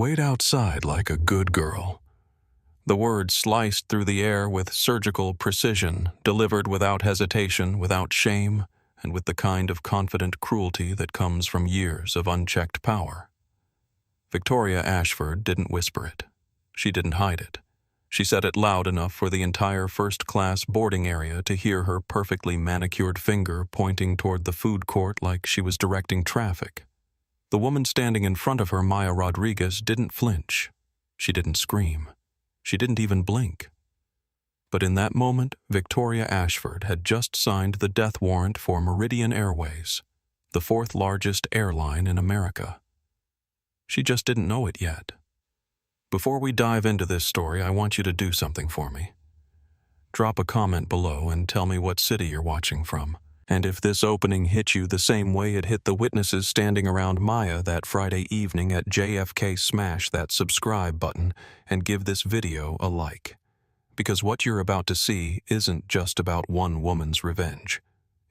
Wait outside like a good girl." The words sliced through the air with surgical precision, delivered without hesitation, without shame, and with the kind of confident cruelty that comes from years of unchecked power. Victoria Ashford didn't whisper it. She didn't hide it. She said it loud enough for the entire first-class boarding area to hear her perfectly manicured finger pointing toward the food court like she was directing traffic. The woman standing in front of her, Maya Rodriguez, didn't flinch. She didn't scream. She didn't even blink. But in that moment, Victoria Ashford had just signed the death warrant for Meridian Airways, the fourth largest airline in America. She just didn't know it yet. Before we dive into this story, I want you to do something for me. Drop a comment below and tell me what city you're watching from, and if this opening hit you the same way it hit the witnesses standing around Maya that Friday evening at JFK. Smash that subscribe button and give this video a like. Because what you're about to see isn't just about one woman's revenge.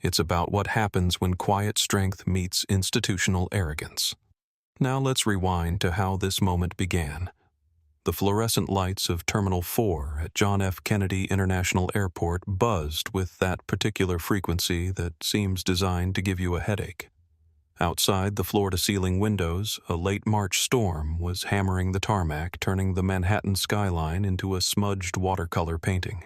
It's about what happens when quiet strength meets institutional arrogance. Now let's rewind to how this moment began. The fluorescent lights of Terminal 4 at John F. Kennedy International Airport buzzed with that particular frequency that seems designed to give you a headache. Outside the floor-to-ceiling windows, a late March storm was hammering the tarmac, turning the Manhattan skyline into a smudged watercolor painting.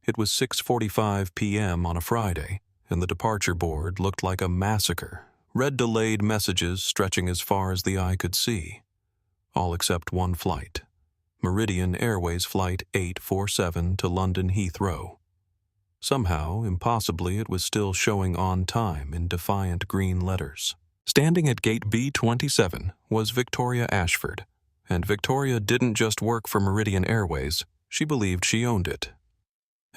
It was 6:45 p.m. on a Friday, and the departure board looked like a massacre, red delayed messages stretching as far as the eye could see. All except one flight. Meridian Airways Flight 847 to London Heathrow. Somehow, impossibly, it was still showing on time in defiant green letters. Standing at gate B27 was Victoria Ashford, and Victoria didn't just work for Meridian Airways, she believed she owned it.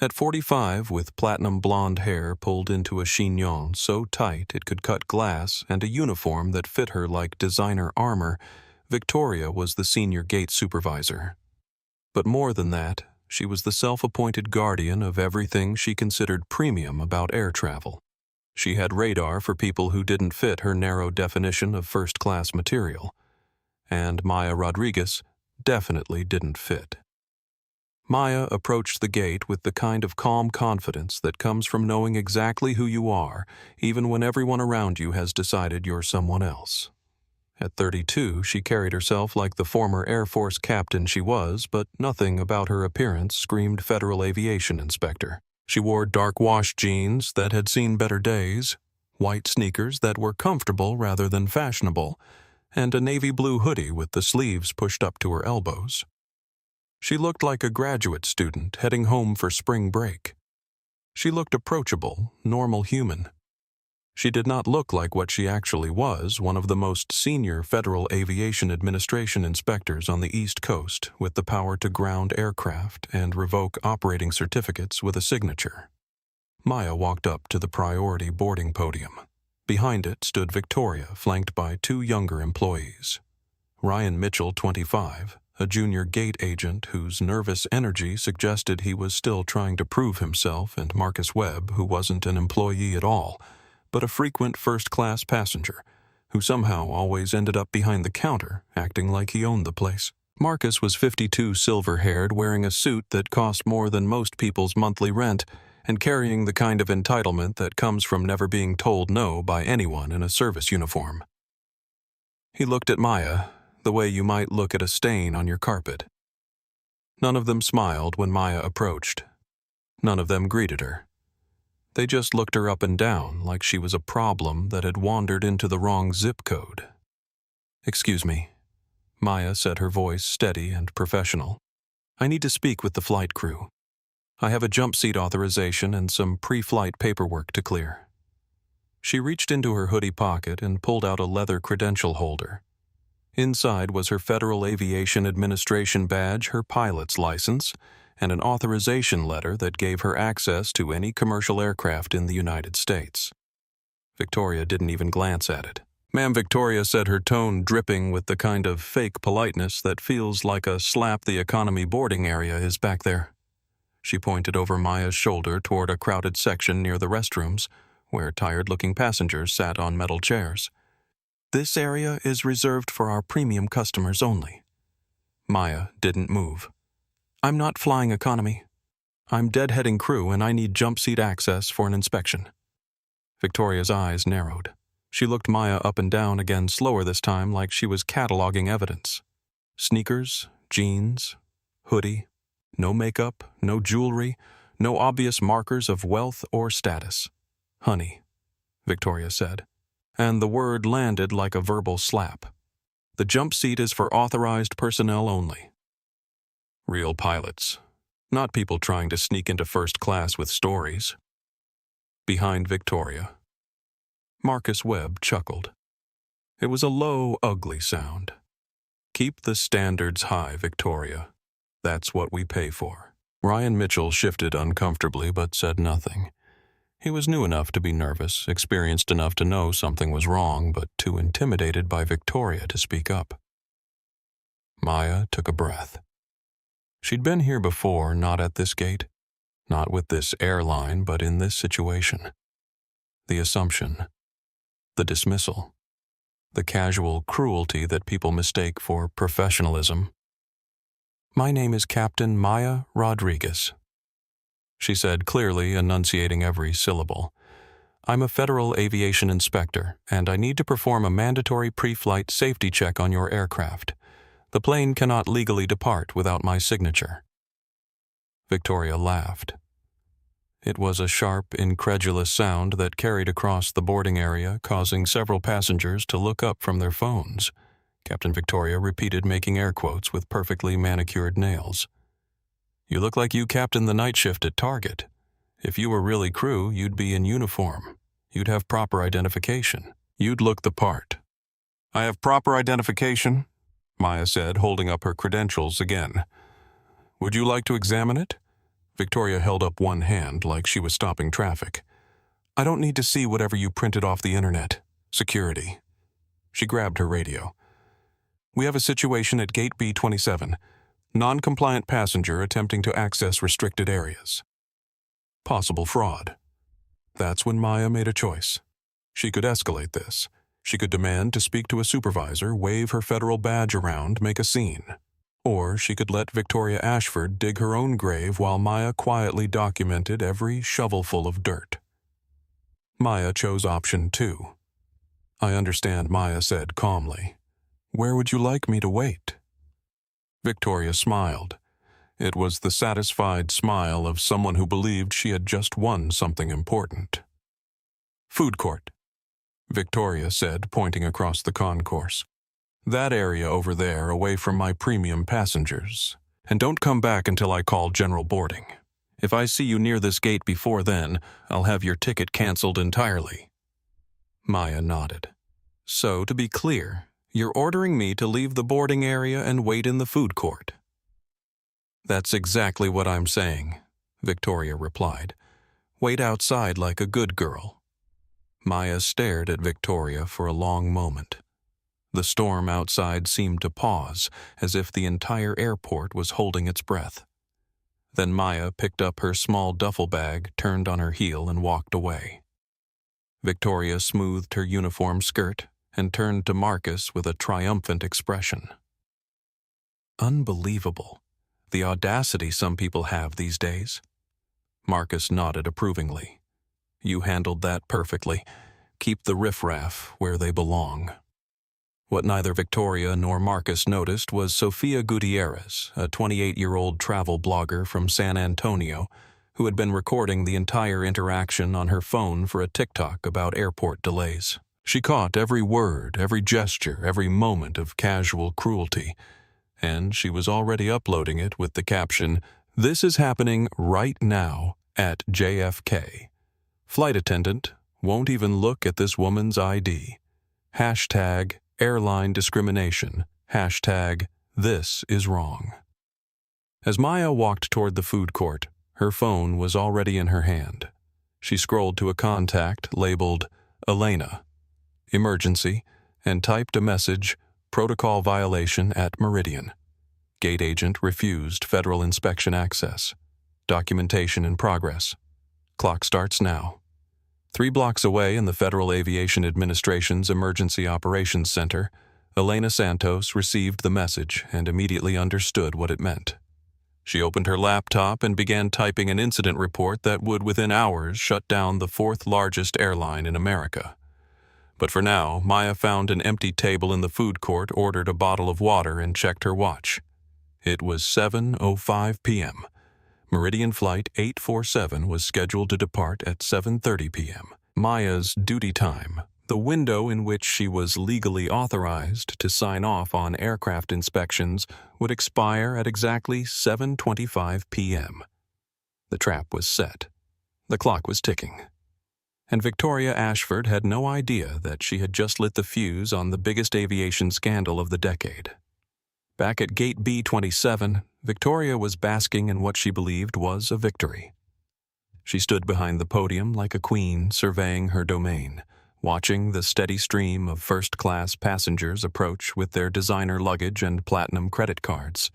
At 45, with platinum blonde hair pulled into a chignon so tight it could cut glass and a uniform that fit her like designer armor, Victoria was the senior gate supervisor. But more than that, she was the self-appointed guardian of everything she considered premium about air travel. She had radar for people who didn't fit her narrow definition of first-class material, and Maya Rodriguez definitely didn't fit. Maya approached the gate with the kind of calm confidence that comes from knowing exactly who you are, even when everyone around you has decided you're someone else. At 32, she carried herself like the former Air Force captain she was, but nothing about her appearance screamed Federal Aviation Inspector. She wore dark wash jeans that had seen better days, white sneakers that were comfortable rather than fashionable, and a navy blue hoodie with the sleeves pushed up to her elbows. She looked like a graduate student heading home for spring break. She looked approachable, normal human. She did not look like what she actually was, one of the most senior Federal Aviation Administration inspectors on the East Coast, with the power to ground aircraft and revoke operating certificates with a signature. Maya walked up to the priority boarding podium. Behind it stood Victoria, flanked by two younger employees. Ryan Mitchell, 25, a junior gate agent whose nervous energy suggested he was still trying to prove himself, and Marcus Webb, who wasn't an employee at all, but a frequent first-class passenger, who somehow always ended up behind the counter, acting like he owned the place. Marcus was 52, silver-haired, wearing a suit that cost more than most people's monthly rent, and carrying the kind of entitlement that comes from never being told no by anyone in a service uniform. He looked at Maya, the way you might look at a stain on your carpet. None of them smiled when Maya approached. None of them greeted her. They just looked her up and down like she was a problem that had wandered into the wrong zip code. "Excuse me," Maya said, her voice steady and professional. "I need to speak with the flight crew. I have a jump seat authorization and some pre-flight paperwork to clear." She reached into her hoodie pocket and pulled out a leather credential holder. Inside was her Federal Aviation Administration badge, her pilot's license, and an authorization letter that gave her access to any commercial aircraft in the United States. Victoria didn't even glance at it. "Ma'am," Victoria said, her tone dripping with the kind of fake politeness that feels like a slap the economy boarding area is back there. She pointed over Maya's shoulder toward a crowded section near the restrooms, where tired-looking passengers sat on metal chairs. "This area is reserved for our premium customers only. Maya didn't move. I'm not flying economy. I'm deadheading crew and I need jump seat access for an inspection. Victoria's eyes narrowed. She looked Maya up and down again, slower this time, like she was cataloging evidence. Sneakers, jeans, hoodie, no makeup, no jewelry, no obvious markers of wealth or status. Honey, Victoria said, and the word landed like a verbal slap. The jump seat is for authorized personnel only. Real pilots, not people trying to sneak into first class with stories. Behind Victoria, Marcus Webb chuckled. It was a low, ugly sound. Keep the standards high, Victoria. That's what we pay for. Ryan Mitchell shifted uncomfortably but said nothing. He was new enough to be nervous, experienced enough to know something was wrong, but too intimidated by Victoria to speak up. Maya took a breath. She'd been here before, not at this gate, not with this airline, but in this situation. The assumption, the dismissal, the casual cruelty that people mistake for professionalism. My name is Captain Maya Rodriguez, she said clearly, enunciating every syllable. I'm a federal aviation inspector, and I need to perform a mandatory pre-flight safety check on your aircraft. The plane cannot legally depart without my signature. Victoria laughed. It was a sharp, incredulous sound that carried across the boarding area, causing several passengers to look up from their phones. Captain Victoria repeated, making air quotes with perfectly manicured nails. You look like you captained the night shift at Target. If you were really crew, you'd be in uniform. You'd have proper identification. You'd look the part. I have proper identification, Maya said, holding up her credentials again. Would you like to examine it? Victoria held up one hand like she was stopping traffic. I don't need to see whatever you printed off the internet. Security. She grabbed her radio. We have a situation at Gate B27. Non-compliant passenger attempting to access restricted areas. Possible fraud. That's when Maya made a choice. She could escalate this. She could demand to speak to a supervisor, wave her federal badge around, make a scene. Or she could let Victoria Ashford dig her own grave while Maya quietly documented every shovelful of dirt. Maya chose option 2. I understand, Maya said calmly. Where would you like me to wait? Victoria smiled. It was the satisfied smile of someone who believed she had just won something important. Food court, Victoria said, pointing across the concourse. That area over there, away from my premium passengers. And don't come back until I call general boarding. If I see you near this gate before then, I'll have your ticket canceled entirely. Maya nodded. So, to be clear, you're ordering me to leave the boarding area and wait in the food court. That's exactly what I'm saying, Victoria replied. Wait outside like a good girl. Maya stared at Victoria for a long moment. The storm outside seemed to pause, as if the entire airport was holding its breath. Then Maya picked up her small duffel bag, turned on her heel, and walked away. Victoria smoothed her uniform skirt and turned to Marcus with a triumphant expression. Unbelievable. The audacity some people have these days. Marcus nodded approvingly. You handled that perfectly. Keep the riffraff where they belong. What neither Victoria nor Marcus noticed was Sofia Gutierrez, a 28-year-old travel blogger from San Antonio, who had been recording the entire interaction on her phone for a TikTok about airport delays. She caught every word, every gesture, every moment of casual cruelty, and she was already uploading it with the caption, "This is happening right now at JFK. Flight attendant won't even look at this woman's ID. Hashtag airline discrimination. Hashtag this is wrong." As Maya walked toward the food court, her phone was already in her hand. She scrolled to a contact labeled Elena, emergency, and typed a message, protocol violation at Meridian. Gate agent refused federal inspection access. Documentation in progress. Clock starts now. 3 blocks away in the Federal Aviation Administration's Emergency Operations Center, Elena Santos received the message and immediately understood what it meant. She opened her laptop and began typing an incident report that would within hours shut down the fourth largest airline in America. But for now, Maya found an empty table in the food court, ordered a bottle of water, and checked her watch. It was 7:05 p.m. Meridian Flight 847 was scheduled to depart at 7:30 p.m. Maya's duty time, the window in which she was legally authorized to sign off on aircraft inspections, would expire at exactly 7:25 p.m. The trap was set. The clock was ticking. And Victoria Ashford had no idea that she had just lit the fuse on the biggest aviation scandal of the decade. Back at Gate B-27, Victoria was basking in what she believed was a victory. She stood behind the podium like a queen, surveying her domain, watching the steady stream of first-class passengers approach with their designer luggage and platinum credit cards.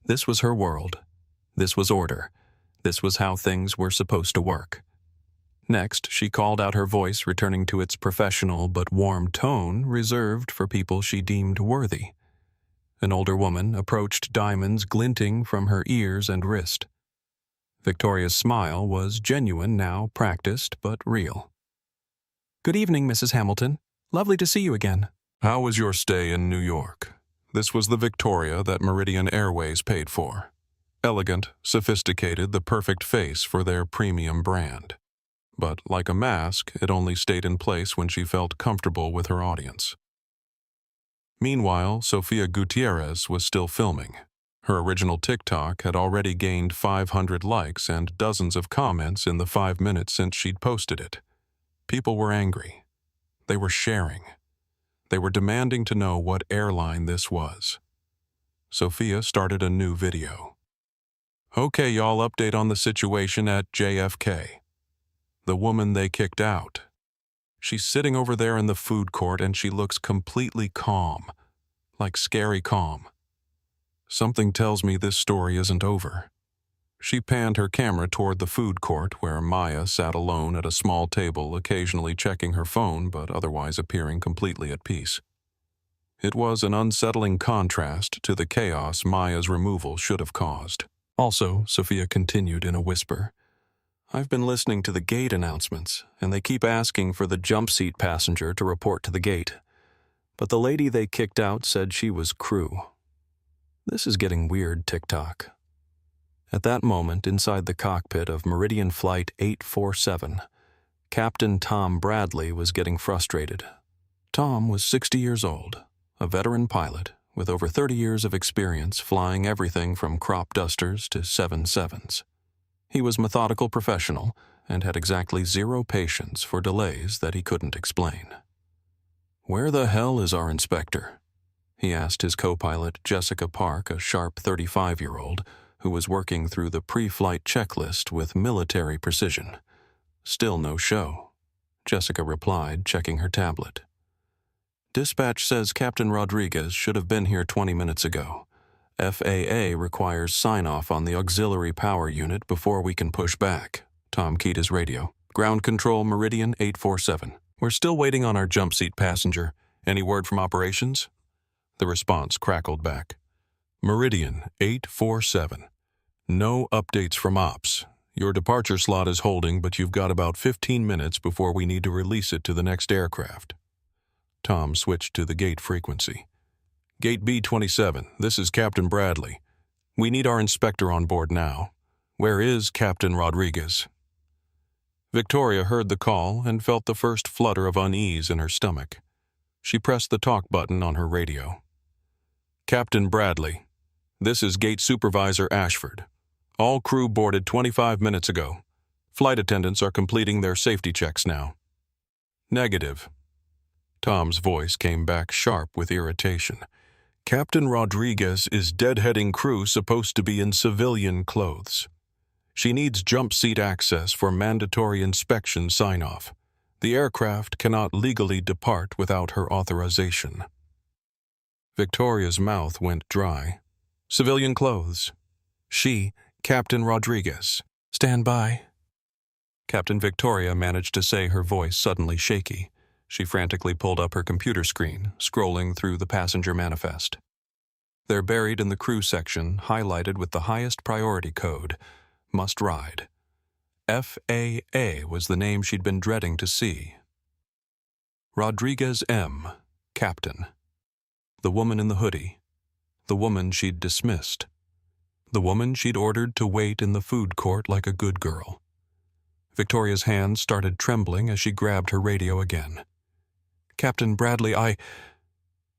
This was her world. This was order. This was how things were supposed to work. Next, she called out, her voice returning to its professional but warm tone reserved for people she deemed worthy. An older woman approached, diamonds glinting from her ears and wrist. Victoria's smile was genuine now, practiced but real. "Good evening, Mrs. Hamilton. Lovely to see you again." "How was your stay in New York?" This was the Victoria that Meridian Airways paid for. Elegant, sophisticated, the perfect face for their premium brand. But like a mask, it only stayed in place when she felt comfortable with her audience. Meanwhile, Sofia Gutierrez was still filming. Her original TikTok had already gained 500 likes and dozens of comments in the 5 minutes since she'd posted it. People were angry. They were sharing. They were demanding to know what airline this was. Sofia started a new video. "Okay, y'all, update on the situation at JFK. The woman they kicked out. She's sitting over there in the food court and she looks completely calm, like scary calm. Something tells me this story isn't over." She panned her camera toward the food court where Maya sat alone at a small table, occasionally checking her phone but otherwise appearing completely at peace. It was an unsettling contrast to the chaos Maya's removal should have caused. "Also," Sofia continued in a whisper, "I've been listening to the gate announcements, and they keep asking for the jump seat passenger to report to the gate. But the lady they kicked out said she was crew. This is getting weird, TikTok." At that moment, inside the cockpit of Meridian Flight 847, Captain Tom Bradley was getting frustrated. Tom was 60 years old, a veteran pilot with over 30 years of experience flying everything from crop dusters to 777s. He was a methodical professional and had exactly zero patience for delays that he couldn't explain. "Where the hell is our inspector?" he asked his co-pilot, Jessica Park, a sharp 35-year-old, who was working through the pre-flight checklist with military precision. "Still no show," Jessica replied, checking her tablet. "Dispatch says Captain Rodriguez should have been here 20 minutes ago. FAA requires sign-off on the auxiliary power unit before we can push back." Tom keyed his radio. "Ground control, Meridian 847. We're still waiting on our jump seat passenger. Any word from operations?" The response crackled back. "Meridian 847. No updates from ops. Your departure slot is holding, but you've got about 15 minutes before we need to release it to the next aircraft." Tom switched to the gate frequency. "Gate B-27, this is Captain Bradley. We need our inspector on board now. Where is Captain Rodriguez?" Victoria heard the call and felt the first flutter of unease in her stomach. She pressed the talk button on her radio. "Captain Bradley, this is Gate Supervisor Ashford. All crew boarded 25 minutes ago. Flight attendants are completing their safety checks now." "Negative." Tom's voice came back sharp with irritation. "Captain Rodriguez is deadheading crew supposed to be in civilian clothes. She needs jump seat access for mandatory inspection sign-off. The aircraft cannot legally depart without her authorization." Victoria's mouth went dry. "Civilian clothes. She, Captain Rodriguez. Stand by." Captain Victoria managed to say, her voice suddenly shaky. She frantically pulled up her computer screen, scrolling through the passenger manifest. There, buried in the crew section, highlighted with the highest priority code, must ride. FAA was the name she'd been dreading to see. Rodriguez M., captain. The woman in the hoodie. The woman she'd dismissed. The woman she'd ordered to wait in the food court like a good girl. Victoria's hands started trembling as she grabbed her radio again. Captain Bradley,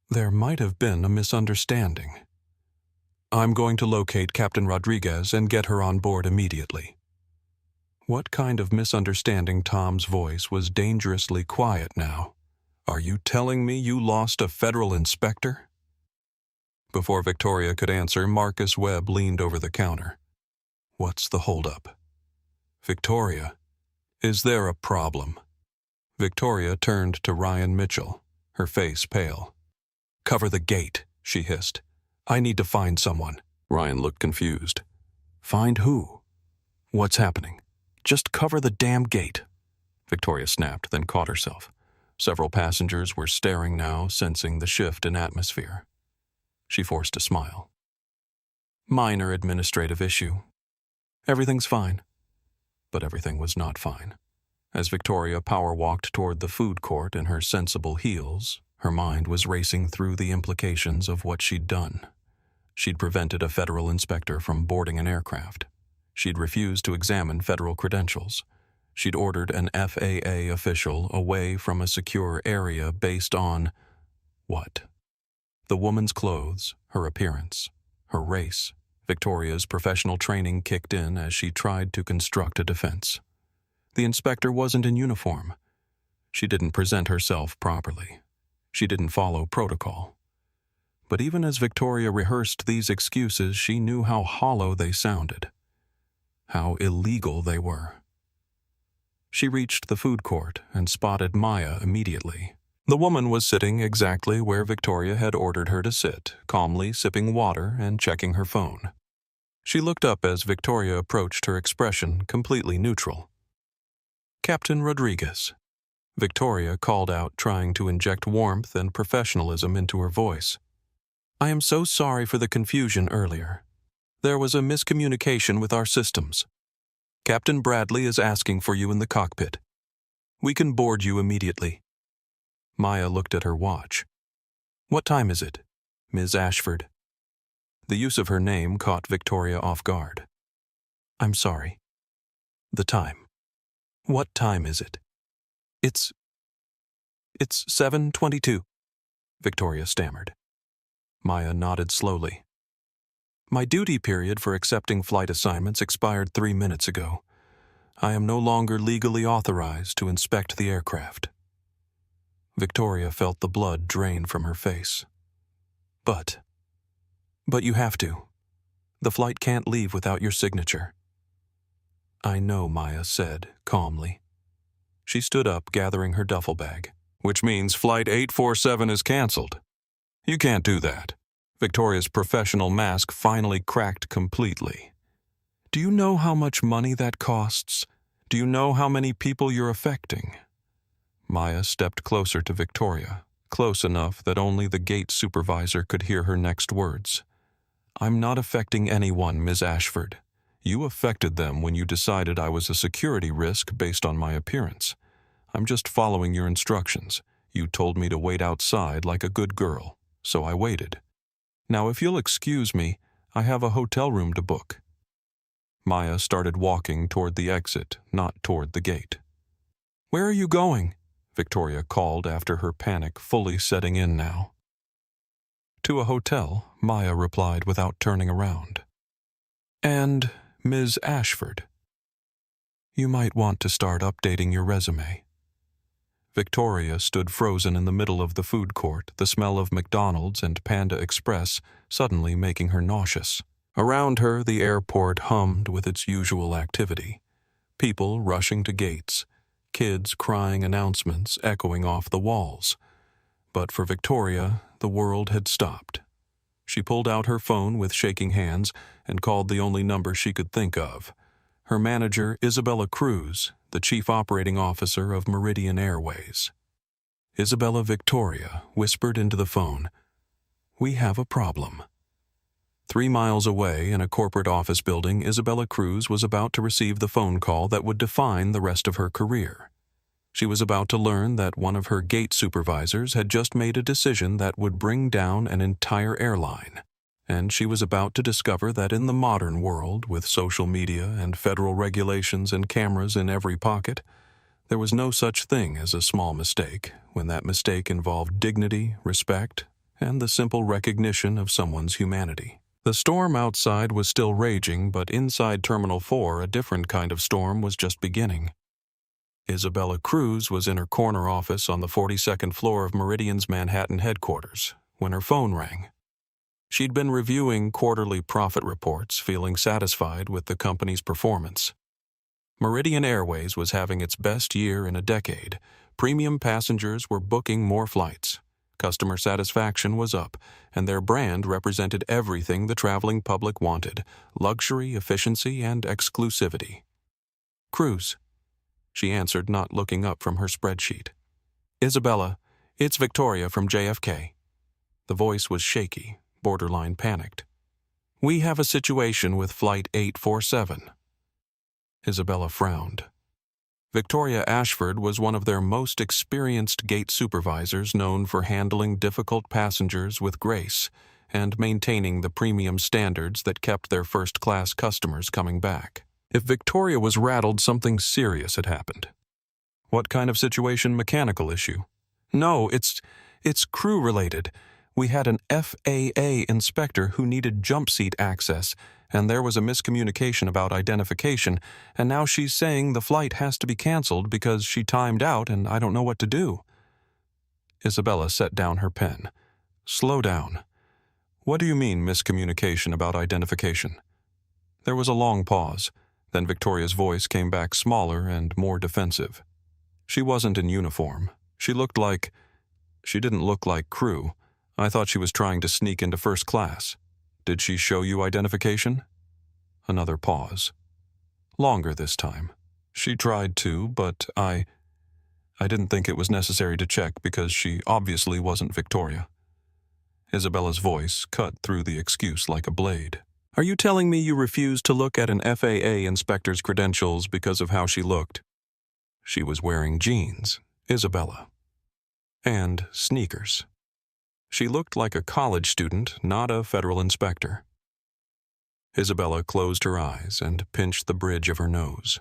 There might have been a misunderstanding. I'm going to locate Captain Rodriguez and get her on board immediately. What kind of misunderstanding? Tom's voice was dangerously quiet now. Are you telling me you lost a federal inspector? Before Victoria could answer, Marcus Webb leaned over the counter. What's the holdup? Victoria, is there a problem? Victoria turned to Ryan Mitchell, her face pale. Cover the gate, she hissed. I need to find someone. Ryan looked confused. Find who? What's happening? Just cover the damn gate. Victoria snapped, then caught herself. Several passengers were staring now, sensing the shift in atmosphere. She forced a smile. Minor administrative issue. Everything's fine. But everything was not fine. As Victoria power-walked toward the food court in her sensible heels, her mind was racing through the implications of what she'd done. She'd prevented a federal inspector from boarding an aircraft. She'd refused to examine federal credentials. She'd ordered an FAA official away from a secure area based on what? The woman's clothes, her appearance, her race. Victoria's professional training kicked in as she tried to construct a defense. The inspector wasn't in uniform. She didn't present herself properly. She didn't follow protocol. But even as Victoria rehearsed these excuses, she knew how hollow they sounded, how illegal they were. She reached the food court and spotted Maya immediately. The woman was sitting exactly where Victoria had ordered her to sit, calmly sipping water and checking her phone. She looked up as Victoria approached, her expression completely neutral. Captain Rodriguez. Victoria called out, trying to inject warmth and professionalism into her voice. I am so sorry for the confusion earlier. There was a miscommunication with our systems. Captain Bradley is asking for you in the cockpit. We can board you immediately. Maya looked at her watch. What time is it, Ms. Ashford? The use of her name caught Victoria off guard. I'm sorry. The time. What time is it? It's 7:22, Victoria stammered. Maya nodded slowly. My duty period for accepting flight assignments expired 3 minutes ago. I am no longer legally authorized to inspect the aircraft. Victoria felt the blood drain from her face. But you have to. The flight can't leave without your signature. I know, Maya said, calmly. She stood up, gathering her duffel bag. Which means Flight 847 is canceled. You can't do that. Victoria's professional mask finally cracked completely. Do you know how much money that costs? Do you know how many people you're affecting? Maya stepped closer to Victoria, close enough that only the gate supervisor could hear her next words. I'm not affecting anyone, Ms. Ashford. You affected them when you decided I was a security risk based on my appearance. I'm just following your instructions. You told me to wait outside like a good girl, so I waited. Now, if you'll excuse me, I have a hotel room to book. Maya started walking toward the exit, not toward the gate. Where are you going? Victoria called after her panic fully setting in now. To a hotel, Maya replied without turning around. And Ms. Ashford, you might want to start updating your resume. Victoria stood frozen in the middle of the food court, the smell of McDonald's and Panda Express suddenly making her nauseous. Around her, the airport hummed with its usual activity. People rushing to gates, kids crying announcements echoing off the walls. But for Victoria, the world had stopped. She pulled out her phone with shaking hands and called the only number she could think of. Her manager, Isabella Cruz, the chief operating officer of Meridian Airways. Isabella Victoria whispered into the phone, "We have a problem." 3 miles away in a corporate office building, Isabella Cruz was about to receive the phone call that would define the rest of her career. She was about to learn that one of her gate supervisors had just made a decision that would bring down an entire airline. And she was about to discover that in the modern world, with social media and federal regulations and cameras in every pocket, there was no such thing as a small mistake when that mistake involved dignity, respect, and the simple recognition of someone's humanity. The storm outside was still raging, but inside Terminal 4 a different kind of storm was just beginning. Isabella Cruz was in her corner office on the 42nd floor of Meridian's Manhattan headquarters when her phone rang. She'd been reviewing quarterly profit reports, feeling satisfied with the company's performance. Meridian Airways was having its best year in a decade. Premium passengers were booking more flights. Customer satisfaction was up, and their brand represented everything the traveling public wanted: luxury, efficiency, and exclusivity. "Cruz," she answered, not looking up from her spreadsheet. "Isabella, it's Victoria from JFK." The voice was shaky, borderline panicked. "We have a situation with Flight 847. Isabella frowned. Victoria Ashford was one of their most experienced gate supervisors, known for handling difficult passengers with grace and maintaining the premium standards that kept their first-class customers coming back. If Victoria was rattled, something serious had happened. "What kind of situation? Mechanical issue?" "No, it's crew-related. We had an FAA inspector who needed jump seat access, and there was a miscommunication about identification, and now she's saying the flight has to be canceled because she timed out and I don't know what to do." Isabella set down her pen. "Slow down. What do you mean, miscommunication about identification?" There was a long pause. Then Victoria's voice came back smaller and more defensive. "She wasn't in uniform. She didn't look like crew. I thought she was trying to sneak into first class. Did she show you identification?" Another pause. Longer this time. "She tried to, but I didn't think it was necessary to check because she obviously wasn't Victoria." Isabella's voice cut through the excuse like a blade. "Are you telling me you refused to look at an FAA inspector's credentials because of how she looked?" She was wearing jeans, Isabella, and sneakers. She looked like a college student, not a federal inspector. Isabella closed her eyes and pinched the bridge of her nose.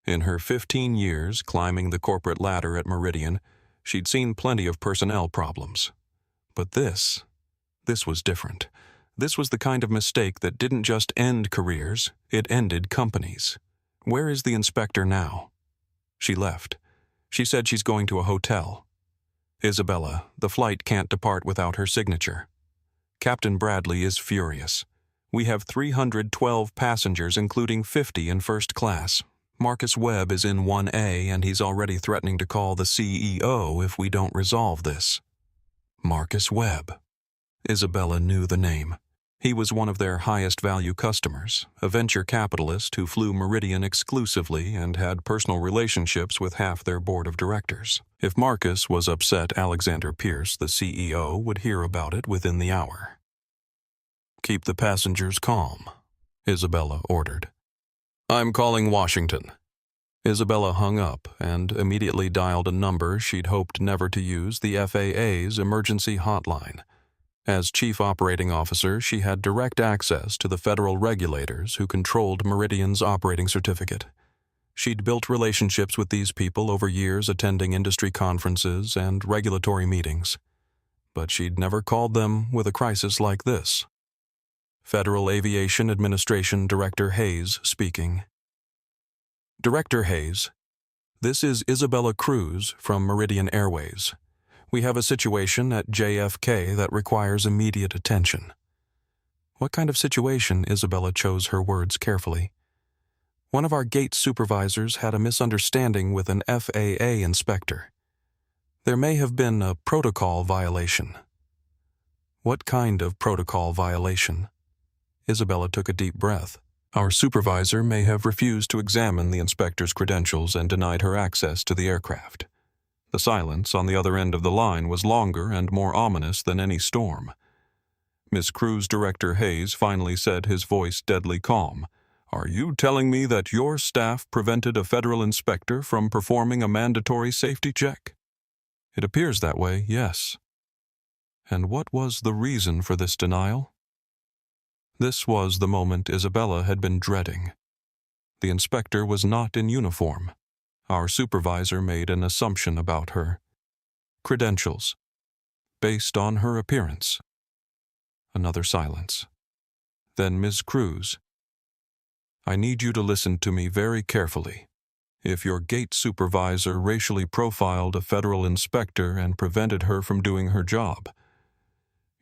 In her 15 years climbing the corporate ladder at Meridian, she'd seen plenty of personnel problems. But this was different. This was the kind of mistake that didn't just end careers, it ended companies. "Where is the inspector now?" "She left. She said she's going to a hotel." "Isabella, the flight can't depart without her signature. Captain Bradley is furious. We have 312 passengers, including 50 in first class. Marcus Webb is in 1A, and he's already threatening to call the CEO if we don't resolve this." Marcus Webb. Isabella knew the name. He was one of their highest-value customers, a venture capitalist who flew Meridian exclusively and had personal relationships with half their board of directors. If Marcus was upset, Alexander Pierce, the CEO, would hear about it within the hour. "Keep the passengers calm," Isabella ordered. "I'm calling Washington." Isabella hung up and immediately dialed a number she'd hoped never to use, the FAA's emergency hotline. As chief operating officer, she had direct access to the federal regulators who controlled Meridian's operating certificate. She'd built relationships with these people over years, attending industry conferences and regulatory meetings. But she'd never called them with a crisis like this. Federal Aviation Administration Director Hayes speaking. "Director Hayes, this is Isabella Cruz from Meridian Airways. We have a situation at JFK that requires immediate attention." What kind of situation? Isabella chose her words carefully. "One of our gate supervisors had a misunderstanding with an FAA inspector. There may have been a protocol violation." "What kind of protocol violation?" Isabella took a deep breath. "Our supervisor may have refused to examine the inspector's credentials and denied her access to the aircraft. The silence on the other end of the line was longer and more ominous than any storm. Miss Cruise Director Hayes finally said, his voice deadly calm, "Are you telling me that your staff prevented a federal inspector from performing a mandatory safety check?" "It appears that way, yes." "And what was the reason for this denial?" This was the moment Isabella had been dreading. The inspector was not in uniform. Our supervisor made an assumption about her credentials, based on her appearance. Another silence. Then Ms. Cruise, "I need you to listen to me very carefully. If your gate supervisor racially profiled a federal inspector and prevented her from doing her job,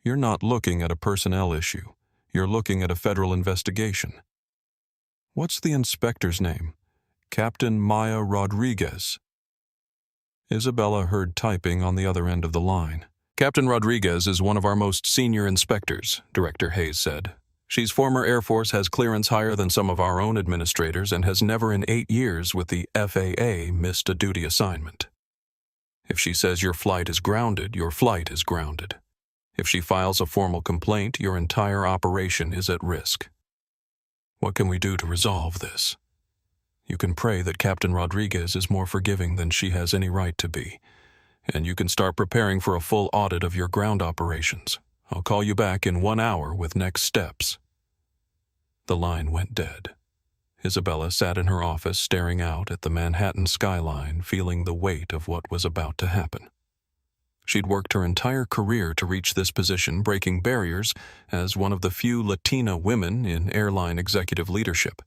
you're not looking at a personnel issue. You're looking at a federal investigation." "What's the inspector's name?" "Captain Maya Rodriguez." Isabella heard typing on the other end of the line. "Captain Rodriguez is one of our most senior inspectors," Director Hayes said. "She's former Air Force, has clearance higher than some of our own administrators, and has never in 8 years with the FAA missed a duty assignment. If she says your flight is grounded, your flight is grounded. If she files a formal complaint, your entire operation is at risk. What can we do to resolve this? You can pray that Captain Rodriguez is more forgiving than she has any right to be, and you can start preparing for a full audit of your ground operations. I'll call you back in 1 hour with next steps." The line went dead. Isabella sat in her office staring out at the Manhattan skyline, feeling the weight of what was about to happen. She'd worked her entire career to reach this position, breaking barriers as one of the few Latina women in airline executive leadership.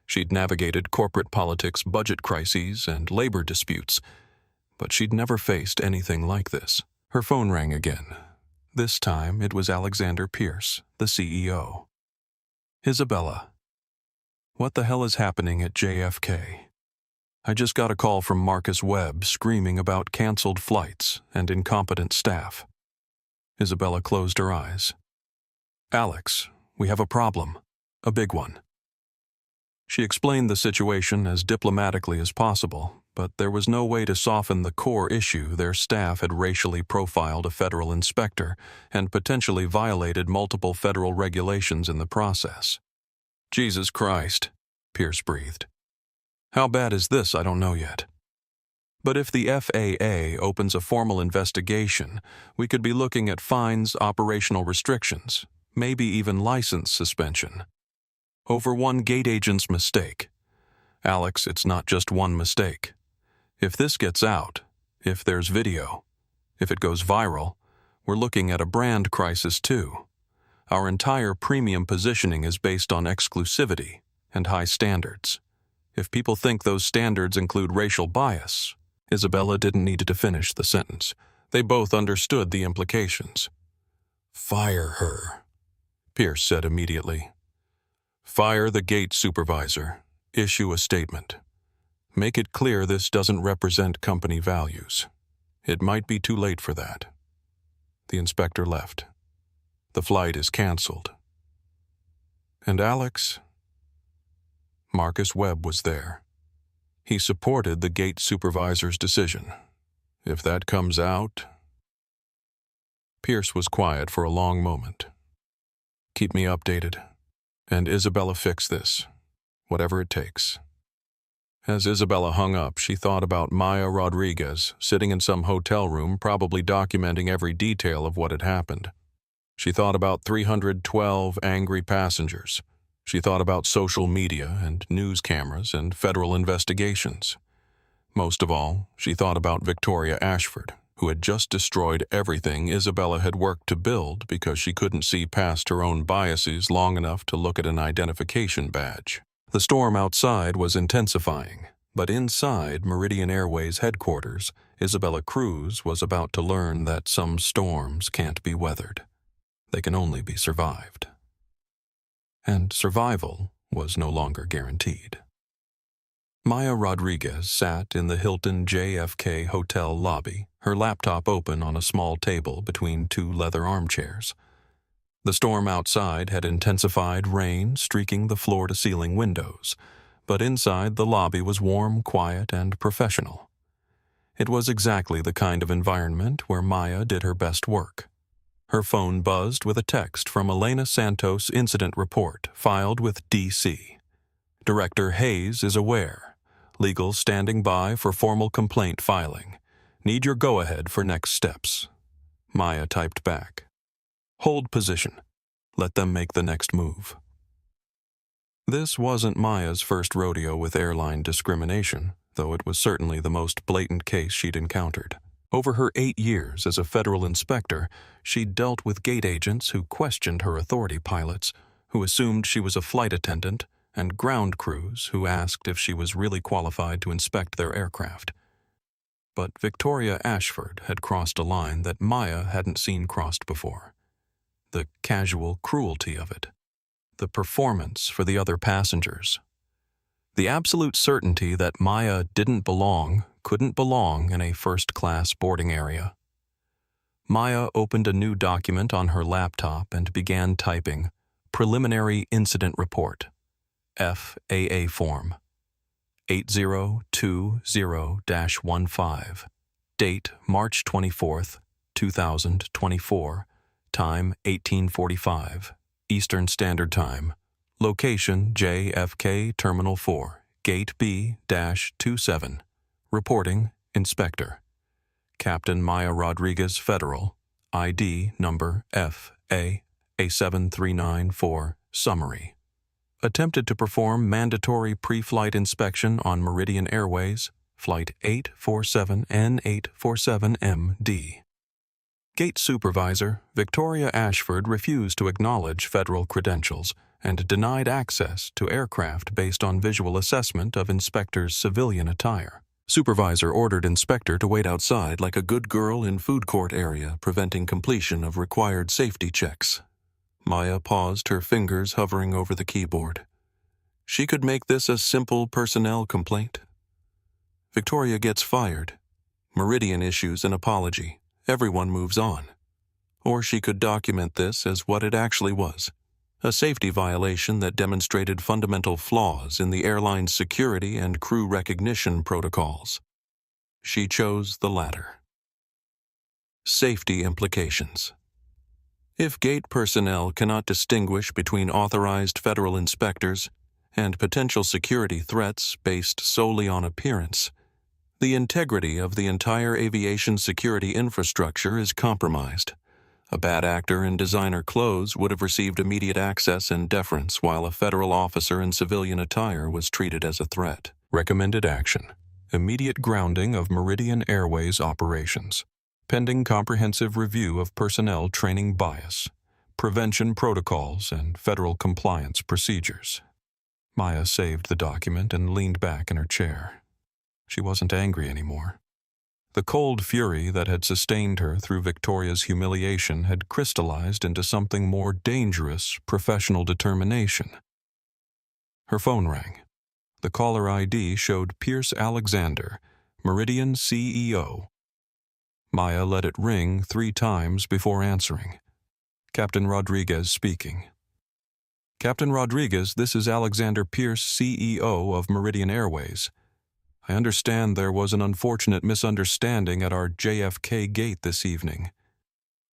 She'd navigated corporate politics, budget crises, and labor disputes, but she'd never faced anything like this. Her phone rang again. This time it was Alexander Pierce, the CEO. "Isabella, what the hell is happening at JFK? I just got a call from Marcus Webb screaming about canceled flights and incompetent staff." Isabella closed her eyes. "Alex, we have a problem. A big one." She explained the situation as diplomatically as possible, but there was no way to soften the core issue. Their staff had racially profiled a federal inspector and potentially violated multiple federal regulations in the process. "Jesus Christ," Pierce breathed. "How bad is this? I don't know yet. But if the FAA opens a formal investigation, we could be looking at fines, operational restrictions, maybe even license suspension. Over one gate agent's mistake. Alex, it's not just one mistake. If this gets out, if there's video, if it goes viral, we're looking at a brand crisis too. Our entire premium positioning is based on exclusivity and high standards. If people think those standards include racial bias..." Isabella didn't need to finish the sentence. They both understood the implications. "Fire her," Pierce said immediately. "Fire the gate supervisor. Issue a statement. Make it clear this doesn't represent company values. It might be too late for that." The inspector left. "The flight is canceled." And Alex? Marcus Webb was there. He supported the gate supervisor's decision. If that comes out... Pierce was quiet for a long moment. "Keep me updated. And Isabella, fix this. Whatever it takes." As Isabella hung up, she thought about Maya Rodriguez, sitting in some hotel room, probably documenting every detail of what had happened. She thought about 312 angry passengers. She thought about social media and news cameras and federal investigations. Most of all, she thought about Victoria Ashford, who had just destroyed everything Isabella had worked to build because she couldn't see past her own biases long enough to look at an identification badge. The storm outside was intensifying, but inside Meridian Airways headquarters, Isabella Cruise was about to learn that some storms can't be weathered. They can only be survived. And survival was no longer guaranteed. Maya Rodriguez sat in the Hilton JFK hotel lobby, her laptop open on a small table between two leather armchairs. The storm outside had intensified, rain streaking the floor-to-ceiling windows, but inside the lobby was warm, quiet, and professional. It was exactly the kind of environment where Maya did her best work. Her phone buzzed with a text from Elena Santos' incident report filed with D.C. Director Hayes is aware. Legal standing by for formal complaint filing. Need your go-ahead for next steps. Maya typed back. Hold position. Let them make the next move. This wasn't Maya's first rodeo with airline discrimination, though it was certainly the most blatant case she'd encountered. Over her 8 years as a federal inspector, she'd dealt with gate agents who questioned her authority, pilots who assumed she was a flight attendant, and ground crews who asked if she was really qualified to inspect their aircraft. But Victoria Ashford had crossed a line that Maya hadn't seen crossed before. The casual cruelty of it. The performance for the other passengers. The absolute certainty that Maya couldn't belong in a first-class boarding area. Maya opened a new document on her laptop and began typing Preliminary Incident Report, FAA Form, 8020-15, date March 24th, 2024, time 1845, Eastern Standard Time, location JFK Terminal 4, Gate B-27, reporting Inspector. Captain Maya Rodriguez Federal, ID number FA A7394, summary. Attempted to perform mandatory pre-flight inspection on Meridian Airways, Flight 847N847MD. Gate Supervisor Victoria Ashford refused to acknowledge federal credentials and denied access to aircraft based on visual assessment of inspector's civilian attire. Supervisor ordered inspector to wait outside like a good girl in food court area, preventing completion of required safety checks. Maya paused, her fingers hovering over the keyboard. She could make this a simple personnel complaint. Victoria gets fired. Meridian issues an apology. Everyone moves on. Or she could document this as what it actually was, a safety violation that demonstrated fundamental flaws in the airline's security and crew recognition protocols. She chose the latter. Safety implications. If gate personnel cannot distinguish between authorized federal inspectors and potential security threats based solely on appearance, the integrity of the entire aviation security infrastructure is compromised. A bad actor in designer clothes would have received immediate access and deference, while a federal officer in civilian attire was treated as a threat. Recommended action: immediate grounding of Meridian Airways operations, pending comprehensive review of personnel training bias, prevention protocols, and federal compliance procedures. Maya saved the document and leaned back in her chair. She wasn't angry anymore. The cold fury that had sustained her through Victoria's humiliation had crystallized into something more dangerous: professional determination. Her phone rang. The caller ID showed Pierce Alexander, Meridian CEO. Maya let it ring 3 times before answering. Captain Rodriguez speaking. Captain Rodriguez, this is Alexander Pierce, CEO of Meridian Airways. I understand there was an unfortunate misunderstanding at our JFK gate this evening.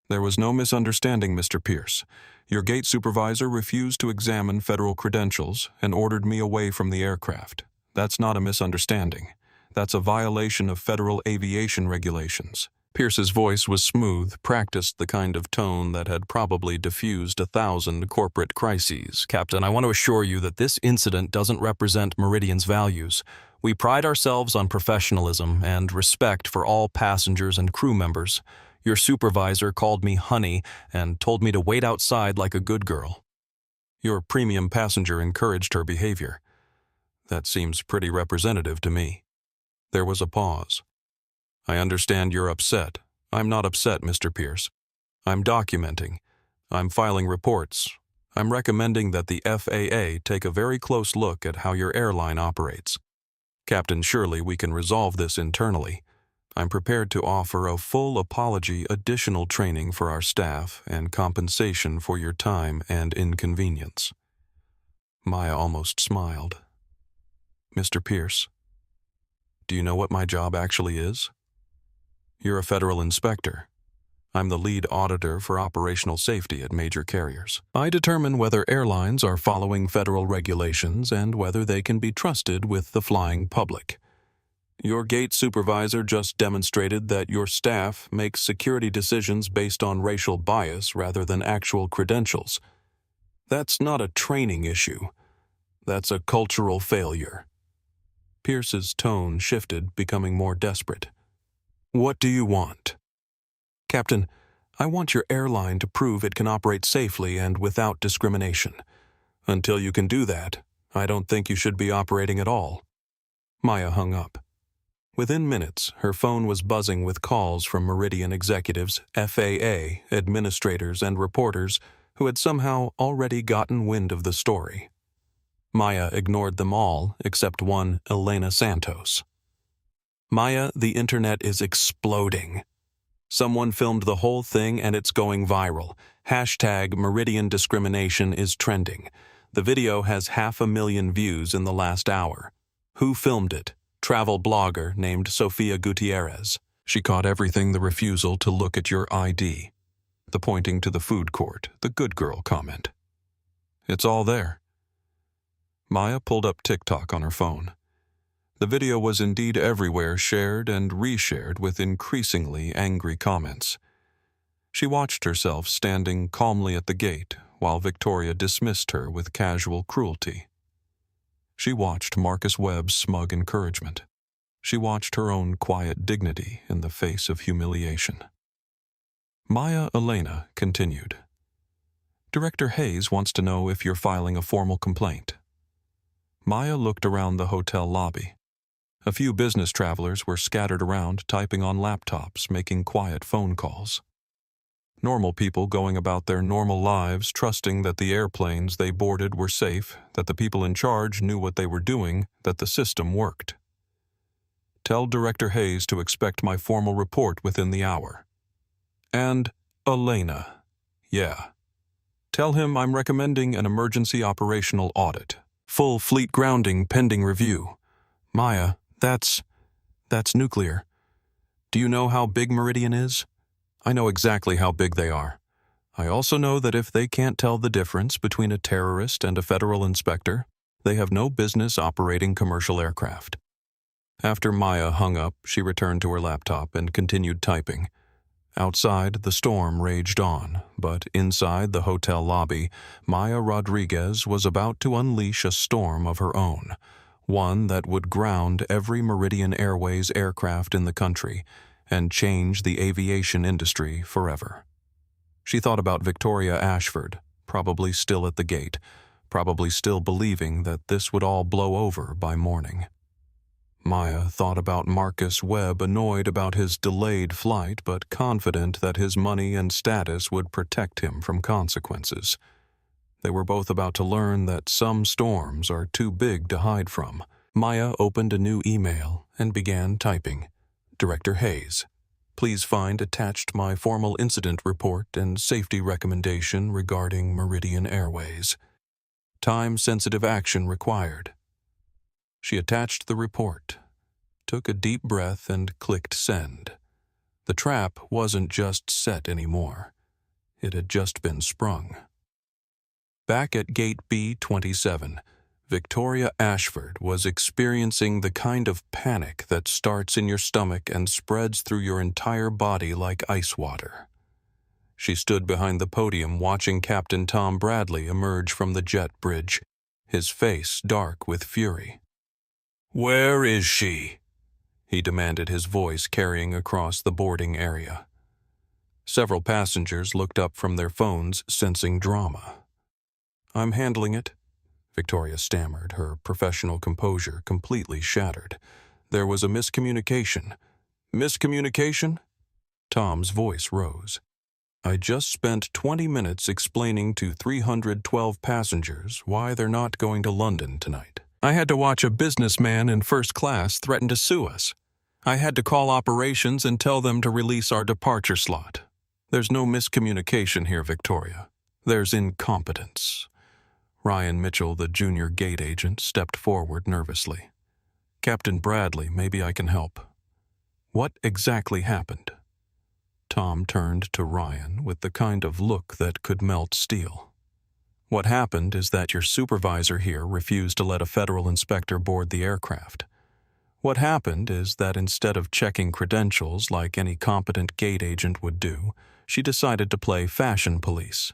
There was no misunderstanding, Mr. Pierce. Your gate supervisor refused to examine federal credentials and ordered me away from the aircraft. That's not a misunderstanding. That's a violation of federal aviation regulations. Pierce's voice was smooth, practiced the kind of tone that had probably diffused 1,000 corporate crises. Captain, I want to assure you that this incident doesn't represent Meridian's values. We pride ourselves on professionalism and respect for all passengers and crew members. Your supervisor called me honey and told me to wait outside like a good girl. Your premium passenger encouraged her behavior. That seems pretty representative to me. There was a pause. I understand you're upset. I'm not upset, Mr. Pierce. I'm documenting. I'm filing reports. I'm recommending that the FAA take a very close look at how your airline operates. Captain, surely we can resolve this internally. I'm prepared to offer a full apology, additional training for our staff, and compensation for your time and inconvenience. Maya almost smiled. Mr. Pierce, do you know what my job actually is? You're a federal inspector. I'm the lead auditor for operational safety at major carriers. I determine whether airlines are following federal regulations and whether they can be trusted with the flying public. Your gate supervisor just demonstrated that your staff makes security decisions based on racial bias rather than actual credentials. That's not a training issue. That's a cultural failure. Pierce's tone shifted, becoming more desperate. What do you want? Captain, I want your airline to prove it can operate safely and without discrimination. Until you can do that, I don't think you should be operating at all. Maya hung up. Within minutes, her phone was buzzing with calls from Meridian executives, FAA, administrators, and reporters who had somehow already gotten wind of the story. Maya ignored them all except one, Elena Santos. Maya, the internet is exploding. Someone filmed the whole thing and it's going viral. Hashtag Meridian discrimination is trending. The video has 500,000 views in the last hour. Who filmed it? Travel blogger named Sofia Gutierrez. She caught everything: the refusal to look at your ID, the pointing to the food court, the good girl comment. It's all there. Maya pulled up TikTok on her phone. The video was indeed everywhere, shared and reshared with increasingly angry comments. She watched herself standing calmly at the gate while Victoria dismissed her with casual cruelty. She watched Marcus Webb's smug encouragement. She watched her own quiet dignity in the face of humiliation. Maya Elena continued. Director Hayes wants to know if you're filing a formal complaint. Maya looked around the hotel lobby. A few business travelers were scattered around, typing on laptops, making quiet phone calls. Normal people going about their normal lives, trusting that the airplanes they boarded were safe, that the people in charge knew what they were doing, that the system worked. Tell Director Hayes to expect my formal report within the hour. And Elena. Yeah. Tell him I'm recommending an emergency operational audit. Full fleet grounding pending review. Maya, that's nuclear. Do you know how big Meridian is? I know exactly how big they are. I also know that if they can't tell the difference between a terrorist and a federal inspector, they have no business operating commercial aircraft. After Maya hung up, she returned to her laptop and continued typing. Outside, the storm raged on, but inside the hotel lobby, Maya Rodriguez was about to unleash a storm of her own, one that would ground every Meridian Airways aircraft in the country and change the aviation industry forever. She thought about Victoria Ashford, probably still at the gate, probably still believing that this would all blow over by morning. Maya thought about Marcus Webb, annoyed about his delayed flight, but confident that his money and status would protect him from consequences. They were both about to learn that some storms are too big to hide from. Maya opened a new email and began typing. Director Hayes, please find attached my formal incident report and safety recommendation regarding Meridian Airways. Time-sensitive action required. She attached the report, took a deep breath, and clicked send. The trap wasn't just set anymore. It had just been sprung. Back at Gate B-27, Victoria Ashford was experiencing the kind of panic that starts in your stomach and spreads through your entire body like ice water. She stood behind the podium watching Captain Tom Bradley emerge from the jet bridge, his face dark with fury. "Where is she?" he demanded, his voice carrying across the boarding area. Several passengers looked up from their phones, sensing drama. "I'm handling it," Victoria stammered, her professional composure completely shattered. "There was a miscommunication." "Miscommunication?" Tom's voice rose. "I just spent 20 minutes explaining to 312 passengers why they're not going to London tonight. I had to watch a businessman in first class threaten to sue us. I had to call operations and tell them to release our departure slot. There's no miscommunication here, Victoria. There's incompetence." Ryan Mitchell, the junior gate agent, stepped forward nervously. "Captain Bradley, maybe I can help." What exactly happened? Tom turned to Ryan with the kind of look that could melt steel. What happened is that your supervisor here refused to let a federal inspector board the aircraft. What happened is that instead of checking credentials like any competent gate agent would do, she decided to play fashion police.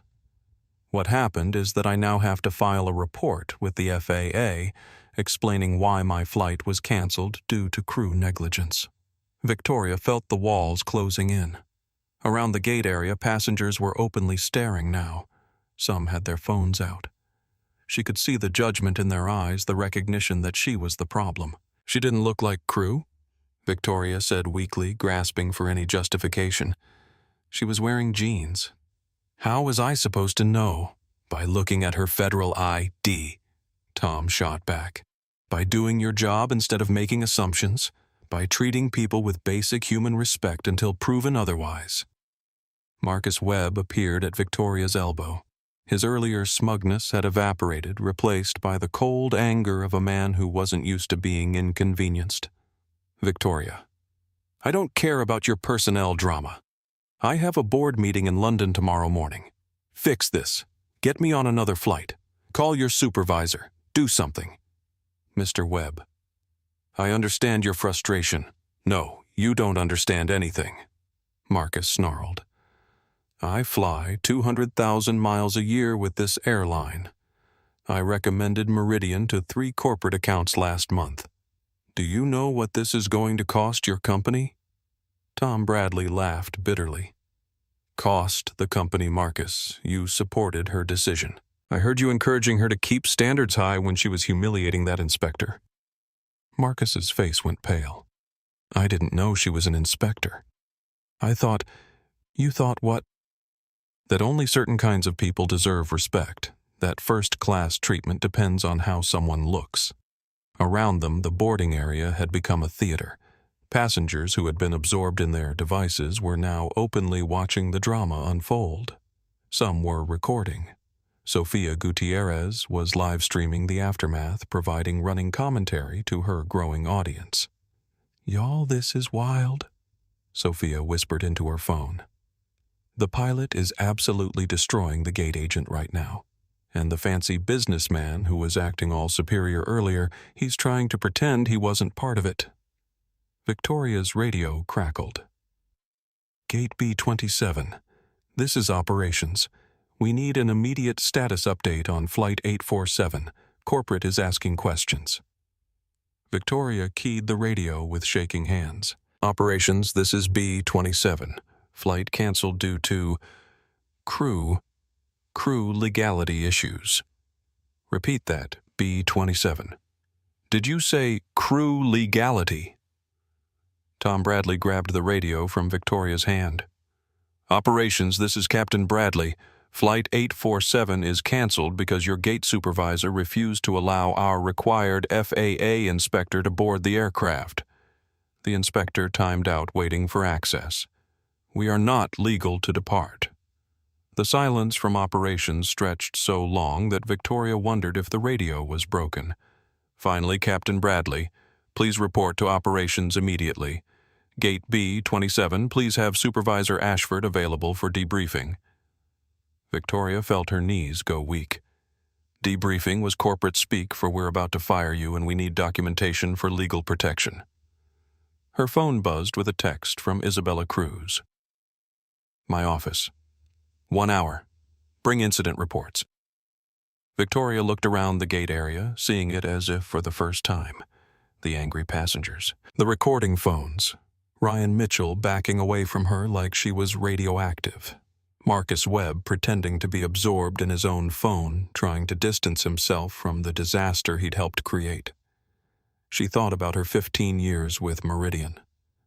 What happened is that I now have to file a report with the FAA explaining why my flight was canceled due to crew negligence. Victoria felt the walls closing in. Around the gate area, passengers were openly staring now. Some had their phones out. She could see the judgment in their eyes, the recognition that she was the problem. She didn't look like crew, Victoria said weakly, grasping for any justification. She was wearing jeans. How was I supposed to know? By looking at her federal ID, Tom shot back. By doing your job instead of making assumptions. By treating people with basic human respect until proven otherwise. Marcus Webb appeared at Victoria's elbow. His earlier smugness had evaporated, replaced by the cold anger of a man who wasn't used to being inconvenienced. Victoria, I don't care about your personnel drama. I have a board meeting in London tomorrow morning. Fix this. Get me on another flight. Call your supervisor. Do something. Mr. Webb, I understand your frustration. No, you don't understand anything. Marcus snarled. I fly 200,000 miles a year with this airline. I recommended Meridian to 3 corporate accounts last month. Do you know what this is going to cost your company? Tom Bradley laughed bitterly. Cost the company, Marcus. You supported her decision. I heard you encouraging her to keep standards high when she was humiliating that inspector. Marcus's face went pale. I didn't know she was an inspector. You thought what? That only certain kinds of people deserve respect. That first-class treatment depends on how someone looks. Around them, the boarding area had become a theater. Passengers who had been absorbed in their devices were now openly watching the drama unfold. Some were recording. Sofia Gutierrez was live-streaming the aftermath, providing running commentary to her growing audience. Y'all, this is wild, Sofia whispered into her phone. The pilot is absolutely destroying the gate agent right now. And the fancy businessman who was acting all superior earlier, he's trying to pretend he wasn't part of it. Victoria's radio crackled. Gate B27. This is operations. We need an immediate status update on Flight 847. Corporate is asking questions. Victoria keyed the radio with shaking hands. Operations, this is B27. Flight canceled due to crew legality issues. Repeat that, B27. Did you say crew legality? Tom Bradley grabbed the radio from Victoria's hand. Operations, this is Captain Bradley. Flight 847 is canceled because your gate supervisor refused to allow our required FAA inspector to board the aircraft. The inspector timed out, waiting for access. We are not legal to depart. The silence from operations stretched so long that Victoria wondered if the radio was broken. Finally, Captain Bradley, please report to operations immediately. Gate B27, please have Supervisor Ashford available for debriefing. Victoria felt her knees go weak. Debriefing was corporate speak for we're about to fire you and we need documentation for legal protection. Her phone buzzed with a text from Isabella Cruz. My office. 1 hour. Bring incident reports. Victoria looked around the gate area, seeing it as if for the first time. The angry passengers. The recording phones. Ryan Mitchell backing away from her like she was radioactive. Marcus Webb pretending to be absorbed in his own phone, trying to distance himself from the disaster he'd helped create. She thought about her 15 years with Meridian.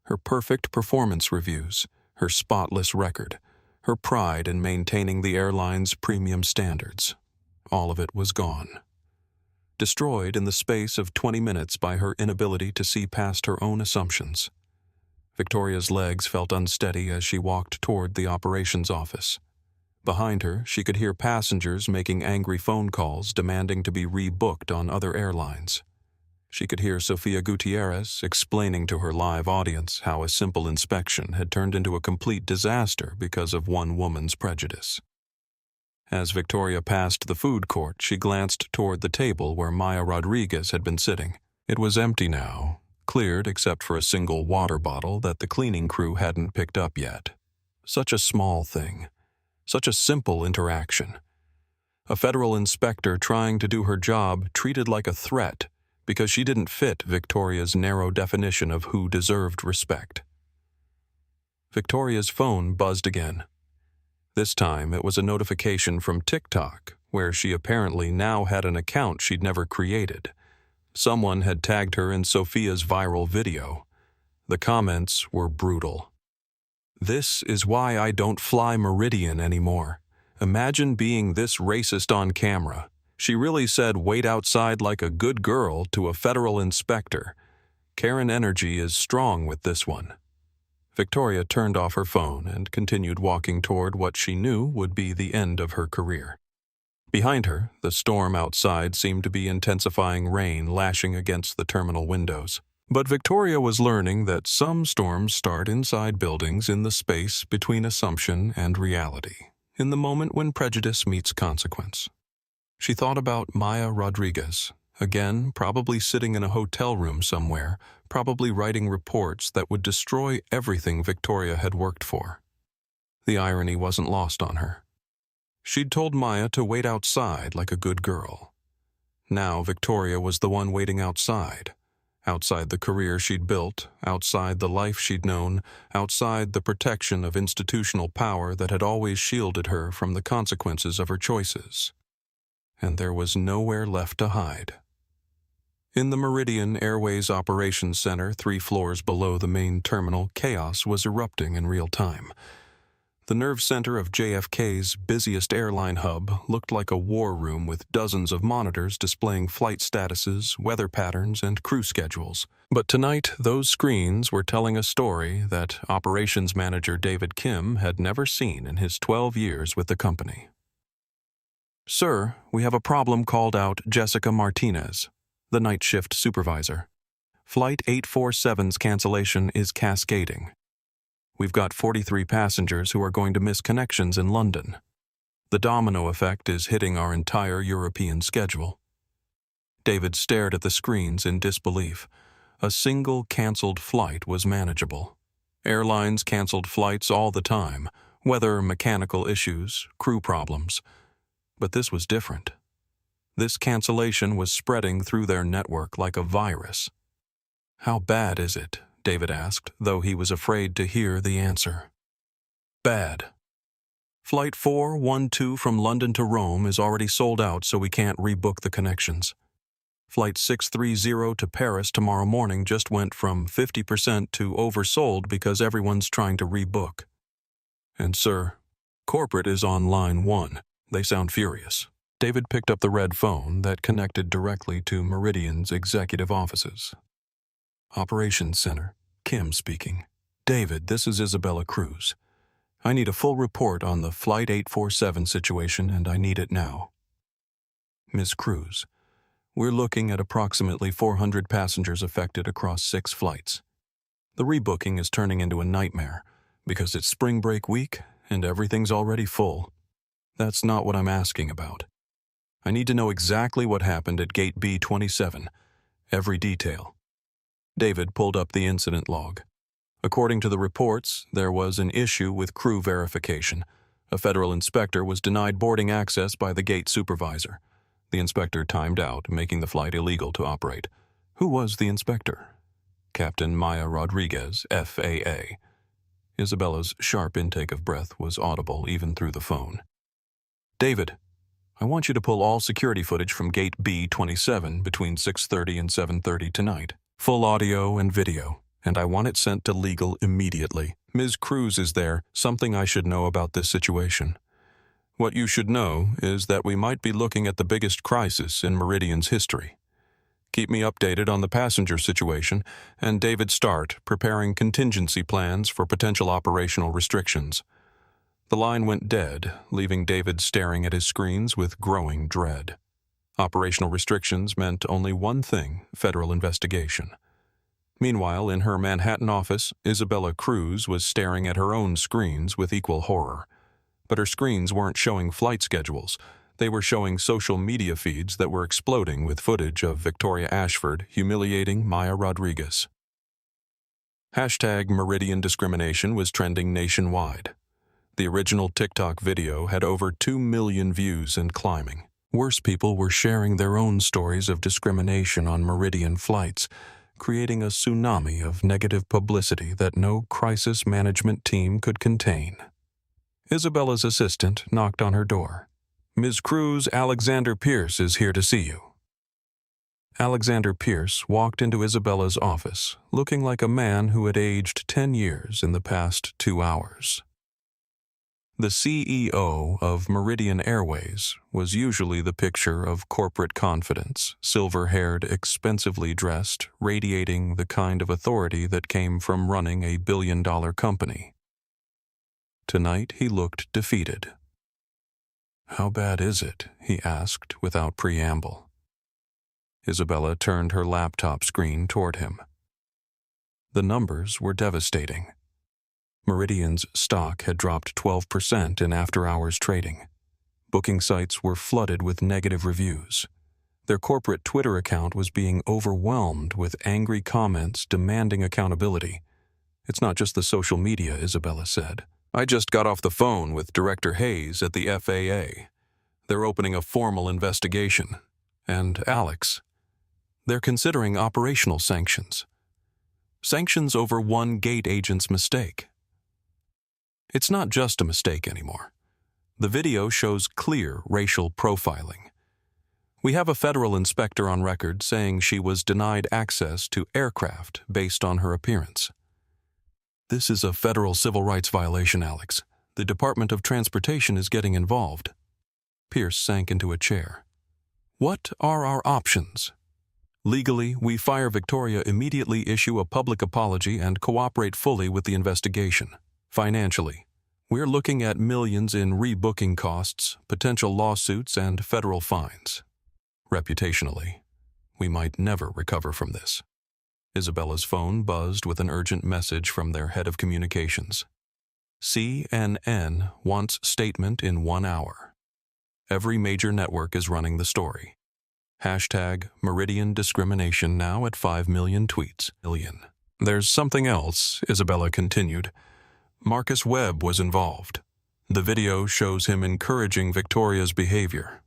Her perfect performance reviews. Her spotless record. Her pride in maintaining the airline's premium standards. All of it was gone. Destroyed in the space of 20 minutes by her inability to see past her own assumptions. Victoria's legs felt unsteady as she walked toward the operations office. Behind her, she could hear passengers making angry phone calls demanding to be rebooked on other airlines. She could hear Sofia Gutierrez explaining to her live audience how a simple inspection had turned into a complete disaster because of one woman's prejudice. As Victoria passed the food court, she glanced toward the table where Maya Rodriguez had been sitting. It was empty now, cleared except for a single water bottle that the cleaning crew hadn't picked up yet. Such a small thing. Such a simple interaction. A federal inspector trying to do her job treated like a threat because she didn't fit Victoria's narrow definition of who deserved respect. Victoria's phone buzzed again. This time it was a notification from TikTok, where she apparently now had an account she'd never created. Someone had tagged her in Sofia's viral video. The comments were brutal. "This is why I don't fly Meridian anymore. Imagine being this racist on camera. She really said wait outside like a good girl to a federal inspector. Karen energy is strong with this one." Victoria turned off her phone and continued walking toward what she knew would be the end of her career. Behind her, the storm outside seemed to be intensifying rain lashing against the terminal windows. But Victoria was learning that some storms start inside buildings in the space between assumption and reality, in the moment when prejudice meets consequence. She thought about Maya Rodriguez, again, probably sitting in a hotel room somewhere, probably writing reports that would destroy everything Victoria had worked for. The irony wasn't lost on her. She'd told Maya to wait outside like a good girl. Now Victoria was the one waiting outside the career she'd built, outside the life she'd known, outside the protection of institutional power that had always shielded her from the consequences of her choices. And there was nowhere left to hide. In the Meridian Airways Operations Center, 3 floors below the main terminal, chaos was erupting in real time. The nerve center of JFK's busiest airline hub looked like a war room with dozens of monitors displaying flight statuses, weather patterns, and crew schedules. But tonight, those screens were telling a story that operations manager David Kim had never seen in his 12 years with the company. "Sir, we have a problem," called out Jessica Martinez, the night shift supervisor. "Flight 847's cancellation is cascading. We've got 43 passengers who are going to miss connections in London. The domino effect is hitting our entire European schedule." David stared at the screens in disbelief. A single canceled flight was manageable. Airlines canceled flights all the time, whether mechanical issues, crew problems. But this was different. This cancellation was spreading through their network like a virus. "How bad is it?" David asked, though he was afraid to hear the answer. "Bad. Flight 412 from London to Rome is already sold out, so we can't rebook the connections. Flight 630 to Paris tomorrow morning just went from 50% to oversold because everyone's trying to rebook. And sir, corporate is on line 1. They sound furious." David picked up the red phone that connected directly to Meridian's executive offices. "Operations Center, Kim speaking. David, this is Isabella Cruz. I need a full report on the Flight 847 situation, and I need it now." "Ms. Cruz, we're looking at approximately 400 passengers affected across 6 flights. The rebooking is turning into a nightmare because it's spring break week and everything's already full. That's not what I'm asking about. I need to know exactly what happened at Gate B27, every detail." David pulled up the incident log. According to the reports, there was an issue with crew verification. A federal inspector was denied boarding access by the gate supervisor. The inspector timed out, making the flight illegal to operate. Who was the inspector? Captain Maya Rodriguez, FAA. Isabella's sharp intake of breath was audible even through the phone. "David, I want you to pull all security footage from Gate B27 between 6:30 and 7:30 tonight. Full audio and video, and I want it sent to legal immediately. Ms. Cruz is there, something I should know about this situation. What you should know is that we might be looking at the biggest crisis in Meridian's history. Keep me updated on the passenger situation, and David start preparing contingency plans for potential operational restrictions." The line went dead, leaving David staring at his screens with growing dread. Operational restrictions meant only one thing: federal investigation. Meanwhile, in her Manhattan office, Isabella Cruz was staring at her own screens with equal horror. But her screens weren't showing flight schedules. They were showing social media feeds that were exploding with footage of Victoria Ashford humiliating Maya Rodriguez. Hashtag Meridian discrimination was trending nationwide. The original TikTok video had over 2 million views and climbing. Worse people were sharing their own stories of discrimination on Meridian flights, creating a tsunami of negative publicity that no crisis management team could contain. Isabella's assistant knocked on her door. "Ms. Cruz, Alexander Pierce is here to see you." Alexander Pierce walked into Isabella's office, looking like a man who had aged 10 years in the past 2 hours. The CEO of Meridian Airways was usually the picture of corporate confidence, silver-haired, expensively dressed, radiating the kind of authority that came from running a billion-dollar company. Tonight he looked defeated. "How bad is it?" he asked without preamble. Isabella turned her laptop screen toward him. The numbers were devastating. Meridian's stock had dropped 12% in after-hours trading. Booking sites were flooded with negative reviews. Their corporate Twitter account was being overwhelmed with angry comments demanding accountability. "It's not just the social media," Isabella said. "I just got off the phone with Director Hayes at the FAA. They're opening a formal investigation. And Alex, they're considering operational sanctions. Sanctions over one gate agent's mistake." It's not just a mistake anymore. The video shows clear racial profiling. We have a federal inspector on record saying she was denied access to aircraft based on her appearance. "This is a federal civil rights violation, Alex. The Department of Transportation is getting involved." Pierce sank into a chair. "What are our options? Legally, we fire Victoria, immediately issue a public apology, and cooperate fully with the investigation. Financially, we're looking at millions in rebooking costs, potential lawsuits, and federal fines. Reputationally, we might never recover from this." Isabella's phone buzzed with an urgent message from their head of communications. "CNN wants statement in 1 hour. Every major network is running the story. Hashtag Meridian discrimination now at 5 million tweets. There's something else," Isabella continued. "Marcus Webb was involved. The video shows him encouraging Victoria's behavior.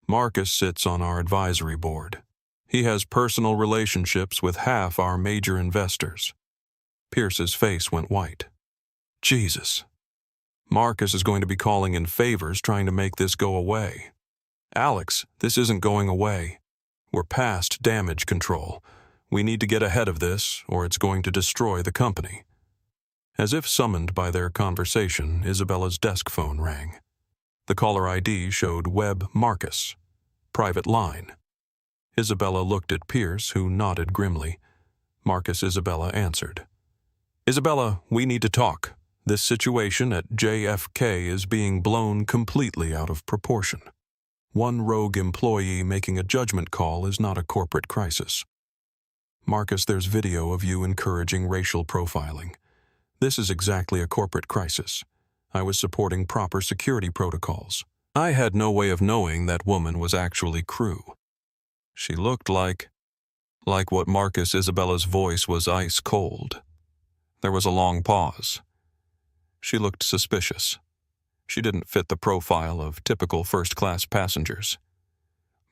Marcus sits on our advisory board. He has personal relationships with half our major investors." Pierce's face went white. "Jesus. Marcus is going to be calling in favors trying to make this go away. Alex, this isn't going away. We're past damage control. We need to get ahead of this, or it's going to destroy the company." As if summoned by their conversation, Isabella's desk phone rang. The caller ID showed Webb Marcus. Private line. Isabella looked at Pierce, who nodded grimly. Marcus Isabella answered. "Isabella, we need to talk. This situation at JFK is being blown completely out of proportion. One rogue employee making a judgment call is not a corporate crisis. Marcus, there's video of you encouraging racial profiling. This is exactly a corporate crisis. I was supporting proper security protocols. I had no way of knowing that woman was actually crew. She looked like what Marcus Isabella's voice was ice cold. There was a long pause. She looked suspicious. She didn't fit the profile of typical first-class passengers.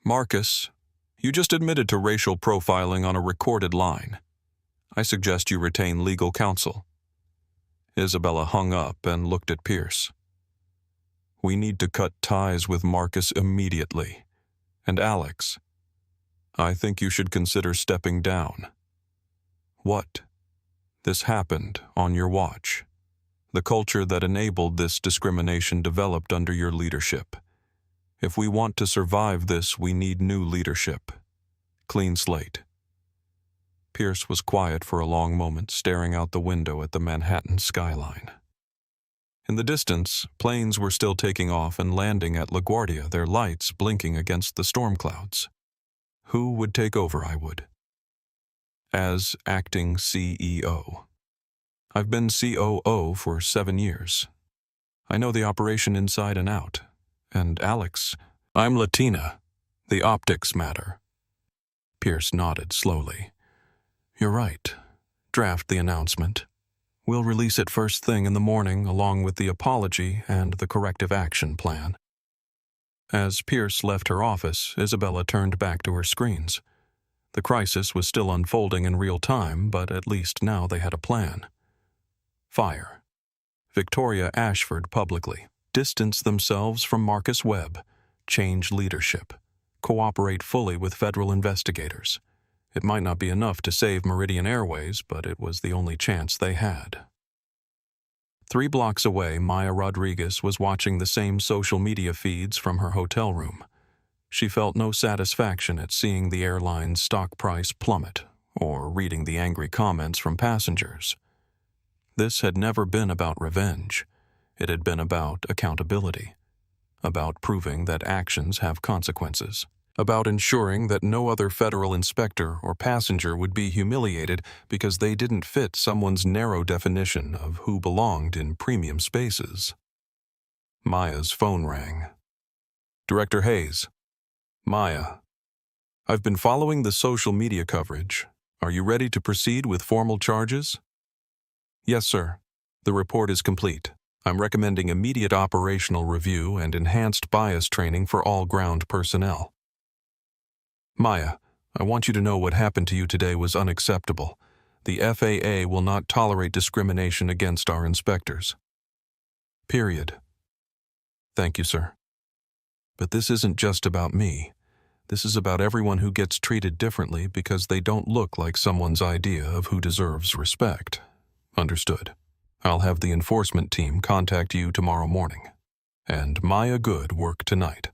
Marcus, you just admitted to racial profiling on a recorded line. I suggest you retain legal counsel." Isabella hung up and looked at Pierce. "We need to cut ties with Marcus immediately. And Alex, I think you should consider stepping down." "What?" "This happened on your watch. The culture that enabled this discrimination developed under your leadership. If we want to survive this, we need new leadership. Clean slate." Pierce was quiet for a long moment, staring out the window at the Manhattan skyline. In the distance, planes were still taking off and landing at LaGuardia, their lights blinking against the storm clouds. Who would take over, I would? As acting CEO. I've been COO for 7 years. I know the operation inside and out. And Alex, I'm Latina. The optics matter. Pierce nodded slowly. You're right. Draft the announcement. We'll release it first thing in the morning along with the apology and the corrective action plan. As Pierce left her office, Isabella turned back to her screens. The crisis was still unfolding in real time, but at least now they had a plan. Fire. Victoria Ashford publicly. Distance themselves from Marcus Webb. Change leadership. Cooperate fully with federal investigators. It might not be enough to save Meridian Airways, but it was the only chance they had. 3 blocks away, Maya Rodriguez was watching the same social media feeds from her hotel room. She felt no satisfaction at seeing the airline's stock price plummet or reading the angry comments from passengers. This had never been about revenge. It had been about accountability, about proving that actions have consequences, about ensuring that no other federal inspector or passenger would be humiliated because they didn't fit someone's narrow definition of who belonged in premium spaces. Maya's phone rang. Director Hayes. Maya, I've been following the social media coverage. Are you ready to proceed with formal charges? Yes, sir. The report is complete. I'm recommending immediate operational review and enhanced bias training for all ground personnel. Maya, I want you to know what happened to you today was unacceptable. The FAA will not tolerate discrimination against our inspectors. Period. Thank you, sir. But this isn't just about me. This is about everyone who gets treated differently because they don't look like someone's idea of who deserves respect. Understood. I'll have the enforcement team contact you tomorrow morning. And Maya Good work tonight.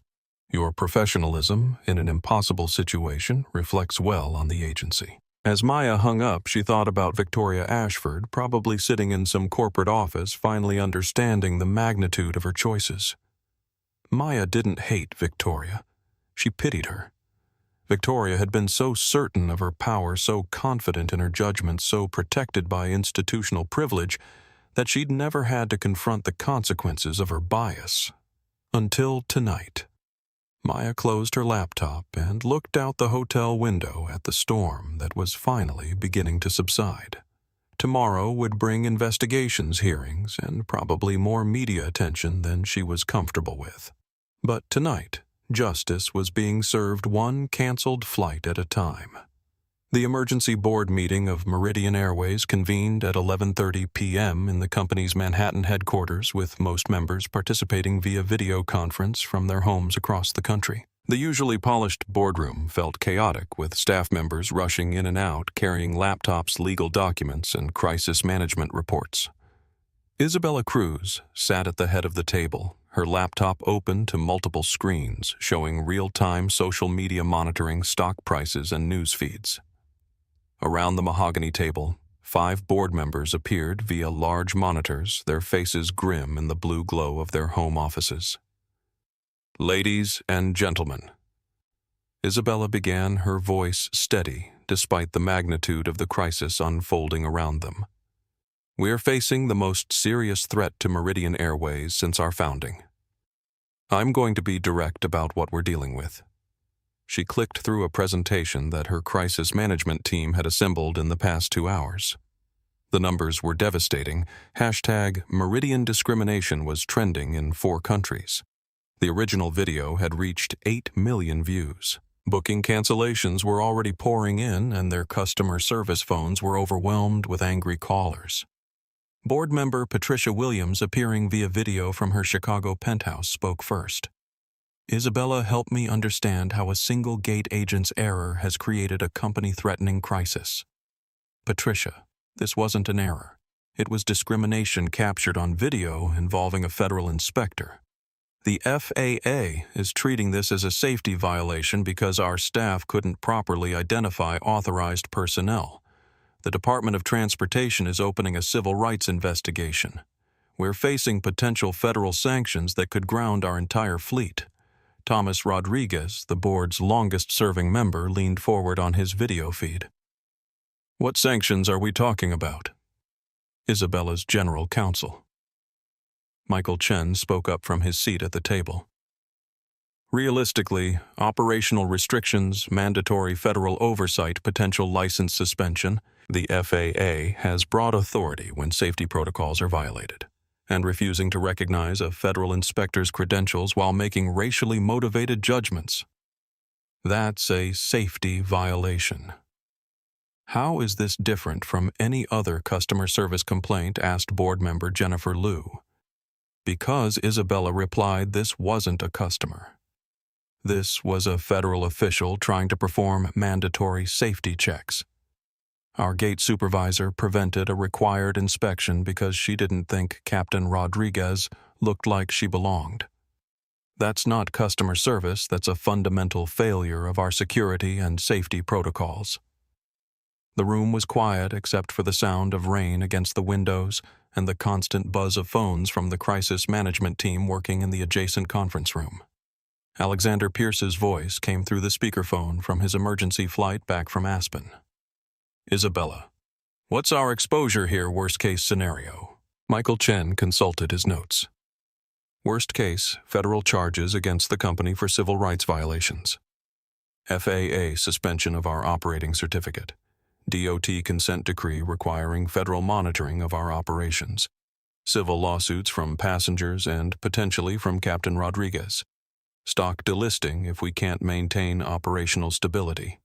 Your professionalism in an impossible situation reflects well on the agency. As Maya hung up, she thought about Victoria Ashford, probably sitting in some corporate office, finally understanding the magnitude of her choices. Maya didn't hate Victoria. She pitied her. Victoria had been so certain of her power, so confident in her judgment, so protected by institutional privilege, that she'd never had to confront the consequences of her bias. Until tonight. Maya closed her laptop and looked out the hotel window at the storm that was finally beginning to subside. Tomorrow would bring investigations hearings and probably more media attention than she was comfortable with. But tonight, justice was being served one canceled flight at a time. The emergency board meeting of Meridian Airways convened at 11:30 p.m. in the company's Manhattan headquarters, with most members participating via video conference from their homes across the country. The usually polished boardroom felt chaotic, with staff members rushing in and out, carrying laptops, legal documents, and crisis management reports. Isabella Cruz sat at the head of the table, her laptop open to multiple screens showing real-time social media monitoring, stock prices, and news feeds. Around the mahogany table, 5 board members appeared via large monitors, their faces grim in the blue glow of their home offices. Ladies and gentlemen, Isabella began, her voice steady despite the magnitude of the crisis unfolding around them. We are facing the most serious threat to Meridian Airways since our founding. I'm going to be direct about what we're dealing with. She clicked through a presentation that her crisis management team had assembled in the past 2 hours. The numbers were devastating. #Meridian discrimination was trending in 4 countries. The original video had reached 8 million views. Booking cancellations were already pouring in, and their customer service phones were overwhelmed with angry callers. Board member Patricia Williams, appearing via video from her Chicago penthouse, spoke first. Isabella helped me understand how a single gate agent's error has created a company-threatening crisis. Patricia, this wasn't an error. It was discrimination captured on video involving a federal inspector. The FAA is treating this as a safety violation because our staff couldn't properly identify authorized personnel. The Department of Transportation is opening a civil rights investigation. We're facing potential federal sanctions that could ground our entire fleet. Thomas Rodriguez, the board's longest-serving member, leaned forward on his video feed. What sanctions are we talking about? Isabella's general counsel. Michael Chen spoke up from his seat at the table. Realistically, operational restrictions, mandatory federal oversight, potential license suspension, the FAA has broad authority when safety protocols are violated, and refusing to recognize a federal inspector's credentials while making racially motivated judgments. That's a safety violation. How is this different from any other customer service complaint? Asked board member Jennifer Liu. Because Isabella replied this wasn't a customer. This was a federal official trying to perform mandatory safety checks. Our gate supervisor prevented a required inspection because she didn't think Captain Rodriguez looked like she belonged. That's not customer service, that's a fundamental failure of our security and safety protocols. The room was quiet except for the sound of rain against the windows and the constant buzz of phones from the crisis management team working in the adjacent conference room. Alexander Pierce's voice came through the speakerphone from his emergency flight back from Aspen. Isabella, what's our exposure here, worst-case scenario? Michael Chen consulted his notes. Worst case, federal charges against the company for civil rights violations. FAA suspension of our operating certificate. DOT consent decree requiring federal monitoring of our operations. Civil lawsuits from passengers and potentially from Captain Rodriguez. Stock delisting if we can't maintain operational stability.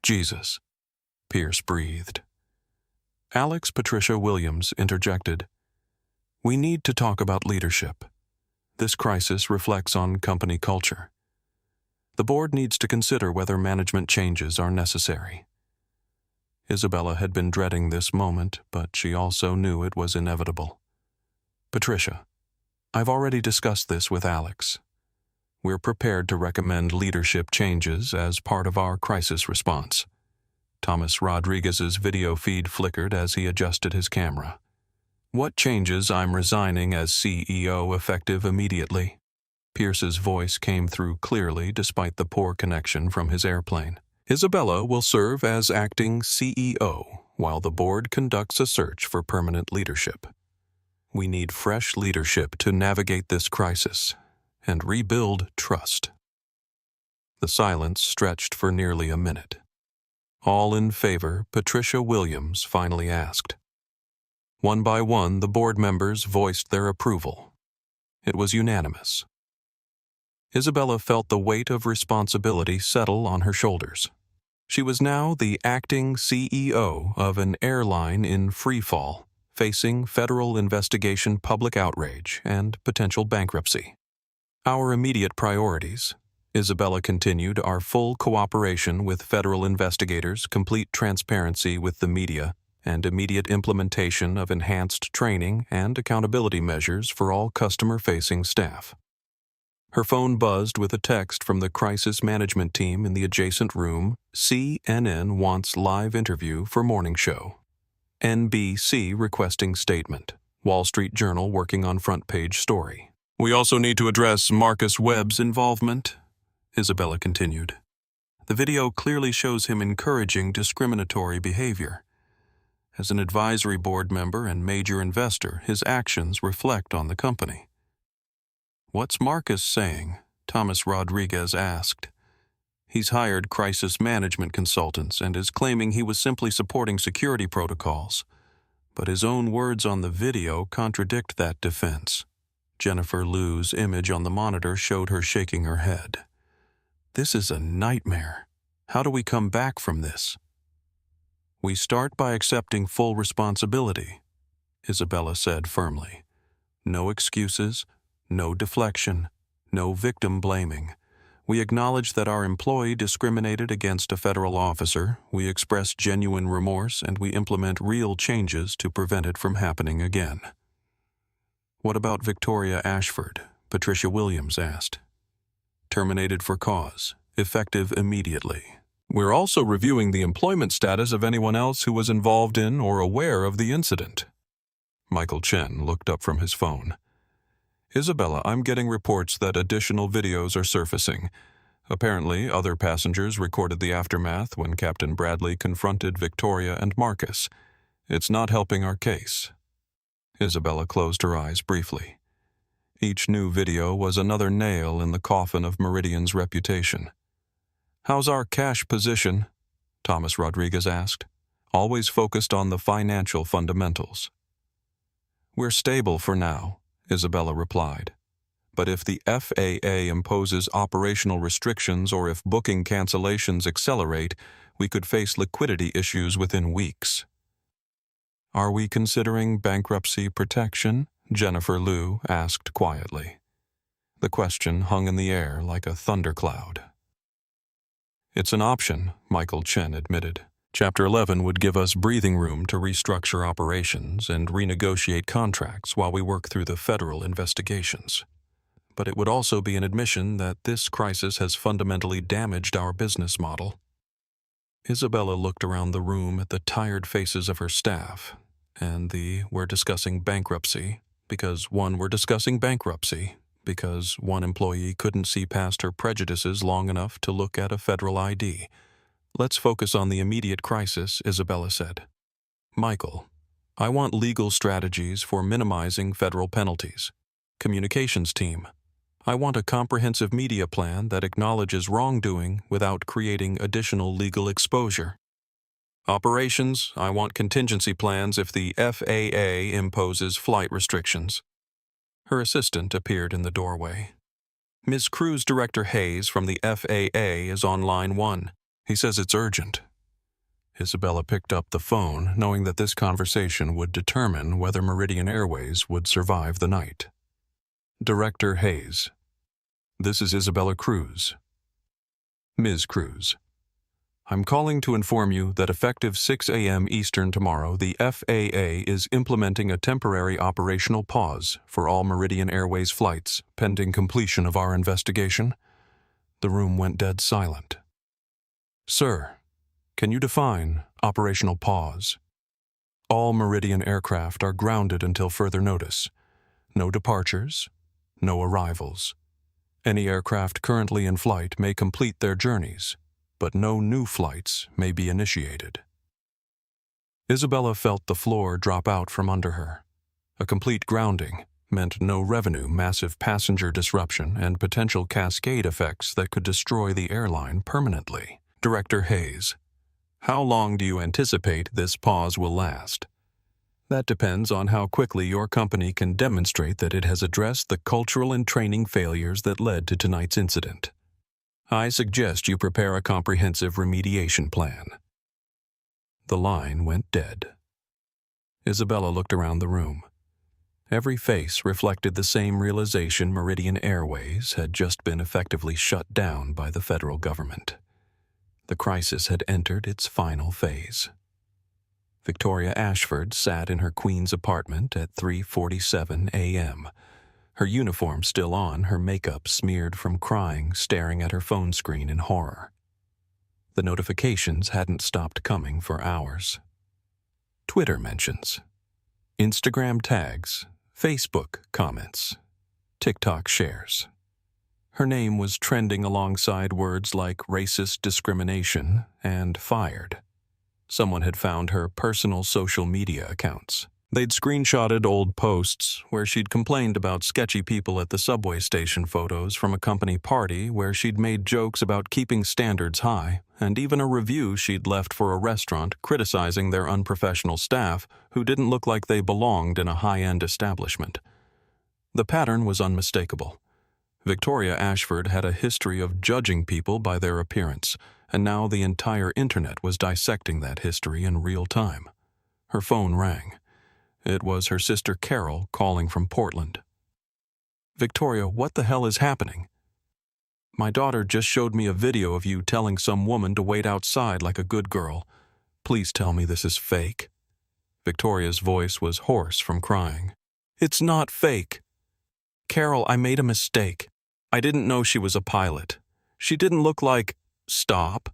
Jesus, Pierce breathed. Alex Patricia Williams interjected. We need to talk about leadership. This crisis reflects on company culture. The board needs to consider whether management changes are necessary. Isabella had been dreading this moment, but she also knew it was inevitable. Patricia, I've already discussed this with Alex. We're prepared to recommend leadership changes as part of our crisis response. Thomas Rodriguez's video feed flickered as he adjusted his camera. What changes? I'm resigning as CEO effective immediately. Pierce's voice came through clearly despite the poor connection from his airplane. Isabella will serve as acting CEO while the board conducts a search for permanent leadership. We need fresh leadership to navigate this crisis and rebuild trust. The silence stretched for nearly a minute. All in favor, Patricia Williams finally asked. One by one, the board members voiced their approval. It was unanimous. Isabella felt the weight of responsibility settle on her shoulders. She was now the acting CEO of an airline in freefall, facing federal investigation, public outrage, and potential bankruptcy. Our immediate priorities, Isabella continued, are full cooperation with federal investigators, complete transparency with the media, and immediate implementation of enhanced training and accountability measures for all customer-facing staff. Her phone buzzed with a text from the crisis management team in the adjacent room. CNN wants live interview for morning show. NBC requesting statement. Wall Street Journal working on front page story. We also need to address Marcus Webb's involvement, Isabella continued. The video clearly shows him encouraging discriminatory behavior. As an advisory board member and major investor, his actions reflect on the company. What's Marcus saying? Thomas Rodriguez asked. He's hired crisis management consultants and is claiming he was simply supporting security protocols. But his own words on the video contradict that defense. Jennifer Liu's image on the monitor showed her shaking her head. This is a nightmare. How do we come back from this? We start by accepting full responsibility, Isabella said firmly. No excuses. No deflection, no victim blaming. We acknowledge that our employee discriminated against a federal officer, we express genuine remorse, and we implement real changes to prevent it from happening again. What about Victoria Ashford? Patricia Williams asked. Terminated for cause, effective immediately. We're also reviewing the employment status of anyone else who was involved in or aware of the incident. Michael Chen looked up from his phone. Isabella, I'm getting reports that additional videos are surfacing. Apparently, other passengers recorded the aftermath when Captain Bradley confronted Victoria and Marcus. It's not helping our case. Isabella closed her eyes briefly. Each new video was another nail in the coffin of Meridian's reputation. How's our cash position? Thomas Rodriguez asked, always focused on the financial fundamentals. We're stable for now, Isabella replied. But if the FAA imposes operational restrictions or if booking cancellations accelerate, we could face liquidity issues within weeks. Are we considering bankruptcy protection? Jennifer Liu asked quietly. The question hung in the air like a thundercloud. It's an option, Michael Chen admitted. Chapter 11 would give us breathing room to restructure operations and renegotiate contracts while we work through the federal investigations. But it would also be an admission that this crisis has fundamentally damaged our business model. Isabella looked around the room at the tired faces of her staff, and we're discussing bankruptcy, because we're discussing bankruptcy, because one employee couldn't see past her prejudices long enough to look at a federal ID. Let's focus on the immediate crisis, Isabella said. Michael, I want legal strategies for minimizing federal penalties. Communications team, I want a comprehensive media plan that acknowledges wrongdoing without creating additional legal exposure. Operations, I want contingency plans if the FAA imposes flight restrictions. Her assistant appeared in the doorway. Ms. Cruise Director Hayes from the FAA is on line 1. He says it's urgent. Isabella picked up the phone, knowing that this conversation would determine whether Meridian Airways would survive the night. Director Hayes. This is Isabella Cruz. Ms. Cruz. I'm calling to inform you that effective 6 a.m. Eastern tomorrow, the FAA is implementing a temporary operational pause for all Meridian Airways flights, pending completion of our investigation. The room went dead silent. Sir, can you define operational pause? All Meridian aircraft are grounded until further notice. No departures, no arrivals. Any aircraft currently in flight may complete their journeys, but no new flights may be initiated. Isabella felt the floor drop out from under her. A complete grounding meant no revenue, massive passenger disruption, and potential cascade effects that could destroy the airline permanently. Director Hayes, how long do you anticipate this pause will last? That depends on how quickly your company can demonstrate that it has addressed the cultural and training failures that led to tonight's incident. I suggest you prepare a comprehensive remediation plan. The line went dead. Isabella looked around the room. Every face reflected the same realization: Meridian Airways had just been effectively shut down by the federal government. The crisis had entered its final phase. Victoria Ashford sat in her Queen's apartment at 3:47 a.m., her uniform still on, her makeup smeared from crying, staring at her phone screen in horror. The notifications hadn't stopped coming for hours. Twitter mentions, Instagram tags, Facebook comments, TikTok shares. Her name was trending alongside words like racist discrimination and fired. Someone had found her personal social media accounts. They'd screenshotted old posts where she'd complained about sketchy people at the subway station, photos from a company party where she'd made jokes about keeping standards high, and even a review she'd left for a restaurant criticizing their unprofessional staff who didn't look like they belonged in a high-end establishment. The pattern was unmistakable. Victoria Ashford had a history of judging people by their appearance, and now the entire internet was dissecting that history in real time. Her phone rang. It was her sister Carol calling from Portland. Victoria, what the hell is happening? My daughter just showed me a video of you telling some woman to wait outside like a good girl. Please tell me this is fake. Victoria's voice was hoarse from crying. It's not fake. Carol, I made a mistake. I didn't know she was a pilot. She didn't look like... Stop.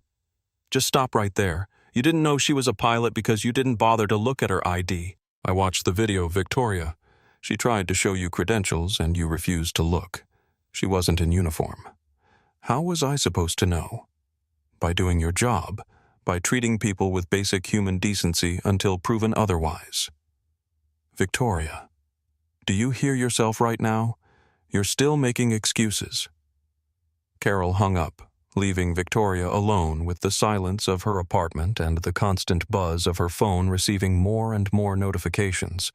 Just stop right there. You didn't know she was a pilot because you didn't bother to look at her ID. I watched the video, Victoria. She tried to show you credentials and you refused to look. She wasn't in uniform. How was I supposed to know? By doing your job, by treating people with basic human decency until proven otherwise. Victoria, do you hear yourself right now? You're still making excuses. Carol hung up, leaving Victoria alone with the silence of her apartment and the constant buzz of her phone receiving more and more notifications.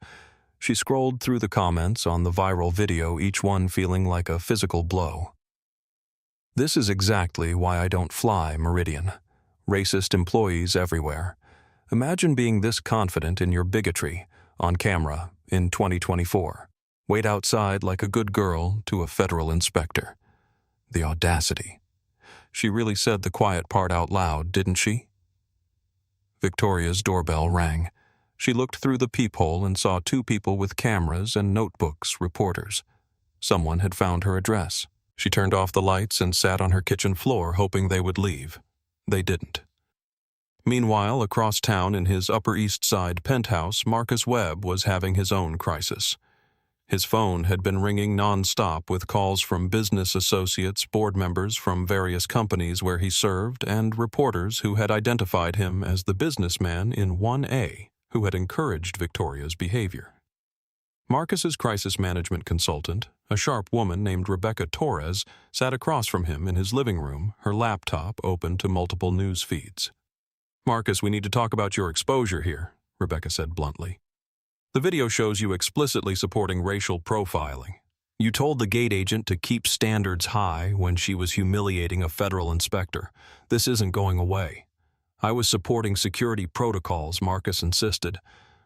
She scrolled through the comments on the viral video, each one feeling like a physical blow. This is exactly why I don't fly Meridian. Racist employees everywhere. Imagine being this confident in your bigotry, on camera, in 2024. Wait outside like a good girl to a federal inspector. The audacity. She really said the quiet part out loud, didn't she? Victoria's doorbell rang. She looked through the peephole and saw two people with cameras and notebooks, reporters. Someone had found her address. She turned off the lights and sat on her kitchen floor, hoping they would leave. They didn't. Meanwhile, across town in his Upper East Side penthouse, Marcus Webb was having his own crisis. His phone had been ringing non-stop with calls from business associates, board members from various companies where he served, and reporters who had identified him as the businessman in 1A who had encouraged Victoria's behavior. Marcus's crisis management consultant, a sharp woman named Rebecca Torres, sat across from him in his living room, her laptop open to multiple news feeds. "Marcus, we need to talk about your exposure here," Rebecca said bluntly. "The video shows you explicitly supporting racial profiling. You told the gate agent to keep standards high when she was humiliating a federal inspector. This isn't going away." "I was supporting security protocols," Marcus insisted.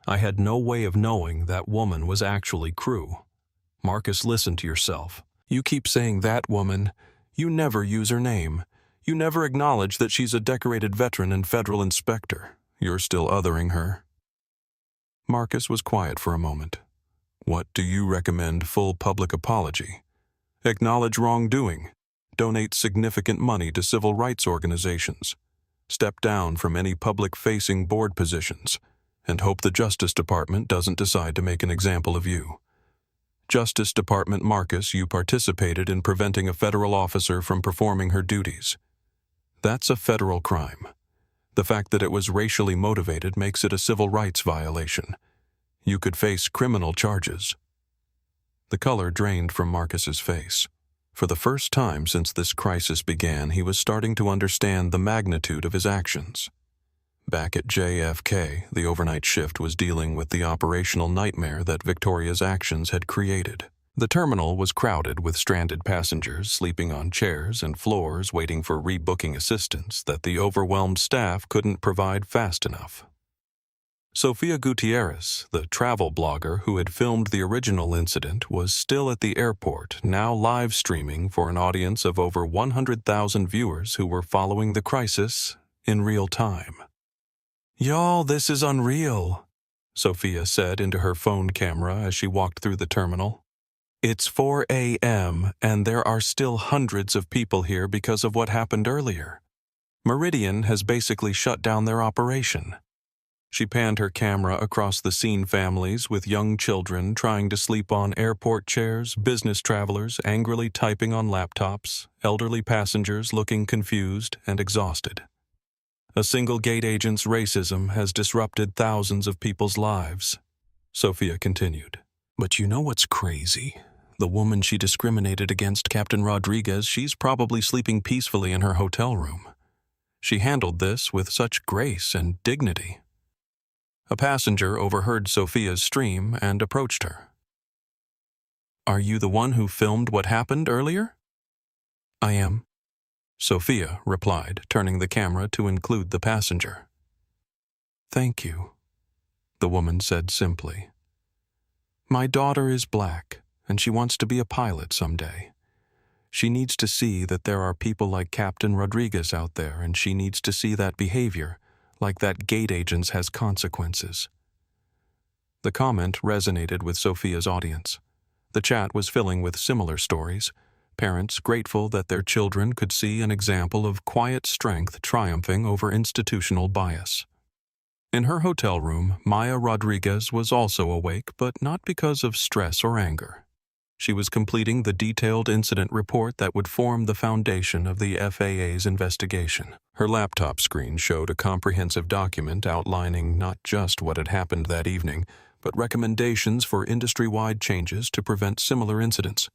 "I had no way of knowing that woman was actually crew." "Marcus, listen to yourself. You keep saying that woman. You never use her name. You never acknowledge that she's a decorated veteran and federal inspector. You're still othering her." Marcus was quiet for a moment. "What do you recommend? Full public apology? Acknowledge wrongdoing? Donate significant money to civil rights organizations? Step down from any public-facing board positions? And hope the Justice Department doesn't decide to make an example of you? Justice Department Marcus, you participated in preventing a federal officer from performing her duties. That's a federal crime. The fact that it was racially motivated makes it a civil rights violation. You could face criminal charges." The color drained from Marcus's face. For the first time since this crisis began, he was starting to understand the magnitude of his actions. Back at JFK, the overnight shift was dealing with the operational nightmare that Victoria's actions had created. The terminal was crowded with stranded passengers sleeping on chairs and floors waiting for rebooking assistance that the overwhelmed staff couldn't provide fast enough. Sofia Gutierrez, the travel blogger who had filmed the original incident, was still at the airport, now live streaming for an audience of over 100,000 viewers who were following the crisis in real time. "Y'all, this is unreal," Sofia said into her phone camera as she walked through the terminal. "It's 4 a.m. and there are still hundreds of people here because of what happened earlier. Meridian has basically shut down their operation." She panned her camera across the scene, families with young children trying to sleep on airport chairs, business travelers angrily typing on laptops, elderly passengers looking confused and exhausted. "A single gate agent's racism has disrupted thousands of people's lives," Sofia continued. "But you know what's crazy? The woman she discriminated against, Captain Rodriguez, she's probably sleeping peacefully in her hotel room. She handled this with such grace and dignity." A passenger overheard Sofia's stream and approached her. "Are you the one who filmed what happened earlier?" "I am," Sofia replied, turning the camera to include the passenger. "Thank you," the woman said simply. "My daughter is black, and she wants to be a pilot someday. She needs to see that there are people like Captain Rodriguez out there, and she needs to see that behavior, like that gate agents, has consequences." The comment resonated with Sofia's audience. The chat was filling with similar stories, parents grateful that their children could see an example of quiet strength triumphing over institutional bias. In her hotel room, Maya Rodriguez was also awake, but not because of stress or anger. She was completing the detailed incident report that would form the foundation of the FAA's investigation. Her laptop screen showed a comprehensive document outlining not just what had happened that evening, but recommendations for industry-wide changes to prevent similar incidents.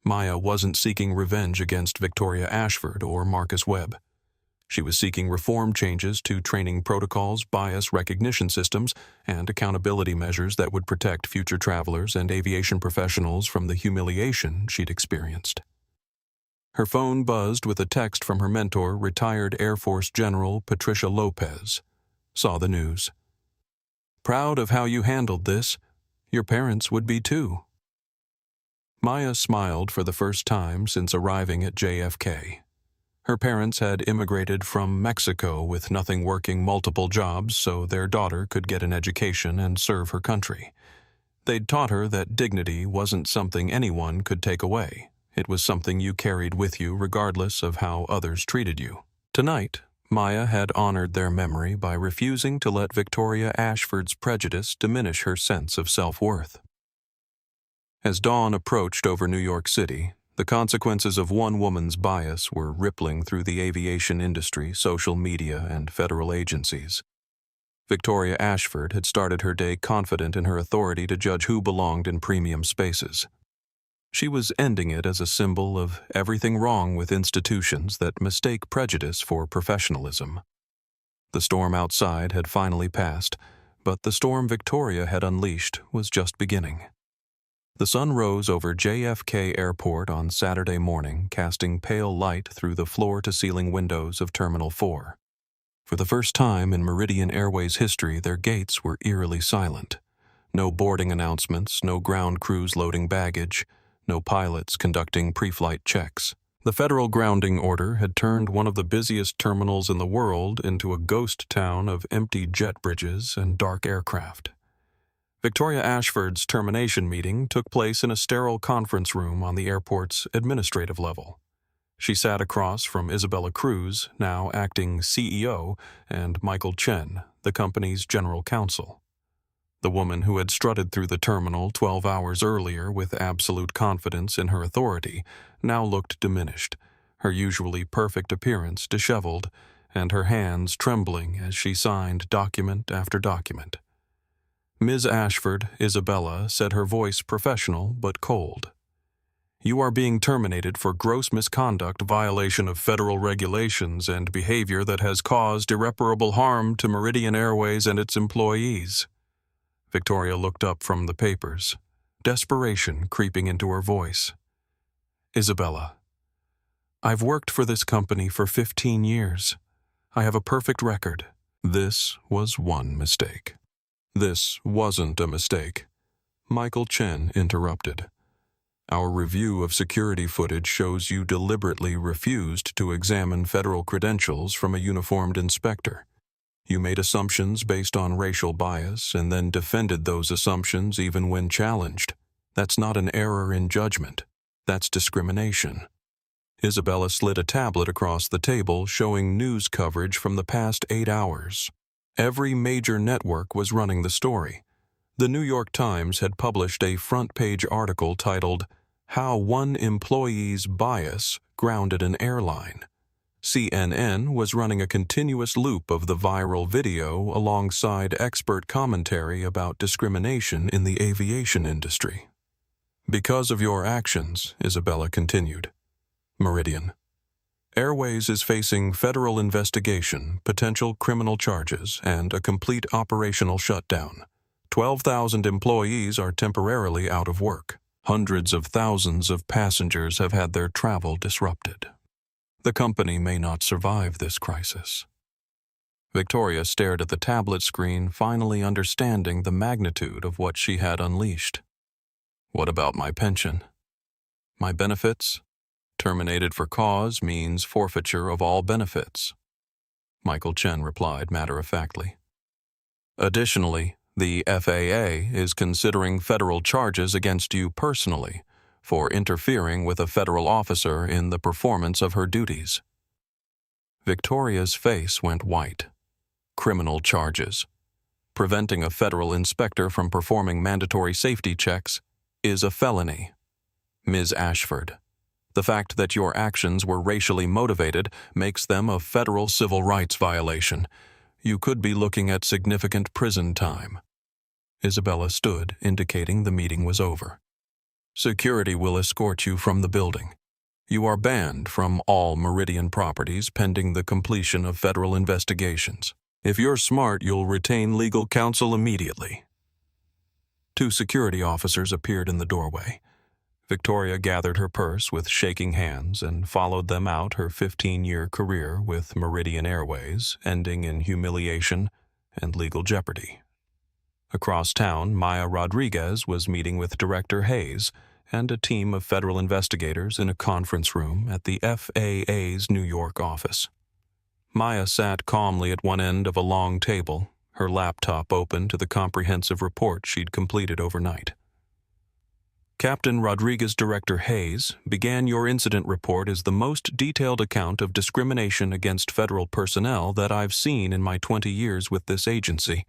Maya wasn't seeking revenge against Victoria Ashford or Marcus Webb. She was seeking reform changes to training protocols, bias recognition systems, and accountability measures that would protect future travelers and aviation professionals from the humiliation she'd experienced. Her phone buzzed with a text from her mentor, retired Air Force General Patricia Lopez. Saw the news. "Proud of how you handled this. Your parents would be too." Maya smiled for the first time since arriving at JFK. Her parents had immigrated from Mexico with nothing working multiple jobs so their daughter could get an education and serve her country. They'd taught her that dignity wasn't something anyone could take away. It was something you carried with you regardless of how others treated you. Tonight, Maya had honored their memory by refusing to let Victoria Ashford's prejudice diminish her sense of self-worth. As dawn approached over New York City, the consequences of one woman's bias were rippling through the aviation industry, social media, and federal agencies. Victoria Ashford had started her day confident in her authority to judge who belonged in premium spaces. She was ending it as a symbol of everything wrong with institutions that mistake prejudice for professionalism. The storm outside had finally passed, but the storm Victoria had unleashed was just beginning. The sun rose over JFK Airport on Saturday morning, casting pale light through the floor-to-ceiling windows of Terminal 4. For the first time in Meridian Airways history, their gates were eerily silent. No boarding announcements, no ground crews loading baggage, no pilots conducting pre-flight checks. The federal grounding order had turned one of the busiest terminals in the world into a ghost town of empty jet bridges and dark aircraft. Victoria Ashford's termination meeting took place in a sterile conference room on the airport's administrative level. She sat across from Isabella Cruz, now acting CEO, and Michael Chen, the company's general counsel. The woman who had strutted through the terminal 12 hours earlier with absolute confidence in her authority now looked diminished, her usually perfect appearance disheveled, and her hands trembling as she signed document after document. Ms. Ashford, Isabella, said, her voice professional but cold. "You are being terminated for gross misconduct, violation of federal regulations, and behavior that has caused irreparable harm to Meridian Airways and its employees." Victoria looked up from the papers, desperation creeping into her voice. "Isabella, I've worked for this company for 15 years. I have a perfect record." This was one mistake. "This wasn't a mistake," Michael Chen interrupted. "Our review of security footage shows you deliberately refused to examine federal credentials from a uniformed inspector. You made assumptions based on racial bias and then defended those assumptions even when challenged. That's not an error in judgment. That's discrimination." Isabella slid a tablet across the table showing news coverage from the past 8 hours. Every major network was running the story. The New York Times had published a front-page article titled, "How One Employee's Bias Grounded an Airline." CNN was running a continuous loop of the viral video alongside expert commentary about discrimination in the aviation industry. "Because of your actions," Isabella continued. Meridian Airways is facing federal investigation, potential criminal charges, and a complete operational shutdown. 12,000 employees are temporarily out of work. Hundreds of thousands of passengers have had their travel disrupted. The company may not survive this crisis. Victoria stared at the tablet screen, finally understanding the magnitude of what she had unleashed. "What about my pension? My benefits? Terminated for cause means forfeiture of all benefits," Michael Chen replied matter-of-factly. "Additionally, the FAA is considering federal charges against you personally for interfering with a federal officer in the performance of her duties." Victoria's face went white. criminal charges. Preventing a federal inspector from performing mandatory safety checks is a felony. Ms. Ashford, the fact that your actions were racially motivated makes them a federal civil rights violation. You could be looking at significant prison time. Isabella stood, indicating the meeting was over. Security will escort you from the building. You are banned from all Meridian properties pending the completion of federal investigations. If you're smart, you'll retain legal counsel immediately. 2 security officers appeared in the doorway. Victoria gathered her purse with shaking hands and followed them out her 15-year career with Meridian Airways, ending in humiliation and legal jeopardy. Across town, Maya Rodriguez was meeting with Director Hayes and a team of federal investigators in a conference room at the FAA's New York office. Maya sat calmly at one end of a long table, her laptop open to the comprehensive report she'd completed overnight. Captain Rodriguez, Director Hayes, began your incident report as the most detailed account of discrimination against federal personnel that I've seen in my 20 years with this agency.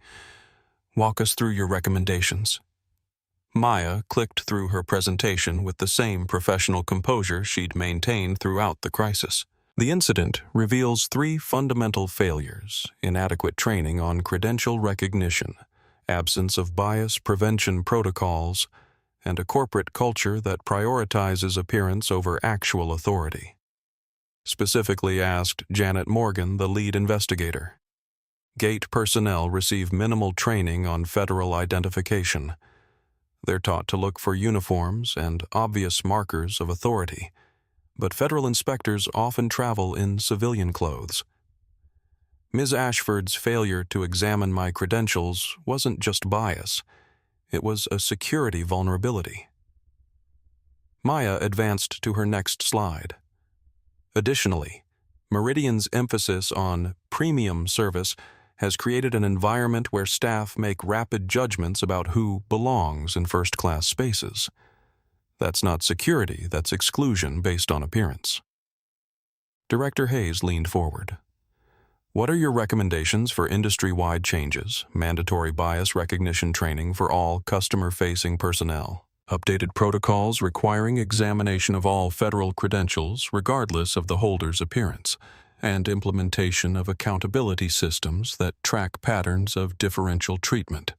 Walk us through your recommendations. Maya clicked through her presentation with the same professional composure she'd maintained throughout the crisis. The incident reveals 3 fundamental failures: inadequate training on credential recognition, absence of bias prevention protocols, and a corporate culture that prioritizes appearance over actual authority. Specifically asked Janet Morgan, the lead investigator. Gate personnel receive minimal training on federal identification. They're taught to look for uniforms and obvious markers of authority, but federal inspectors often travel in civilian clothes. Ms. Ashford's failure to examine my credentials wasn't just bias. It was a security vulnerability. Maya advanced to her next slide. Additionally, Meridian's emphasis on premium service has created an environment where staff make rapid judgments about who belongs in first-class spaces. That's not security, that's exclusion based on appearance. Director Hayes leaned forward. What are your recommendations for industry-wide changes, mandatory bias recognition training for all customer-facing personnel, updated protocols requiring examination of all federal credentials regardless of the holder's appearance, and implementation of accountability systems that track patterns of differential treatment?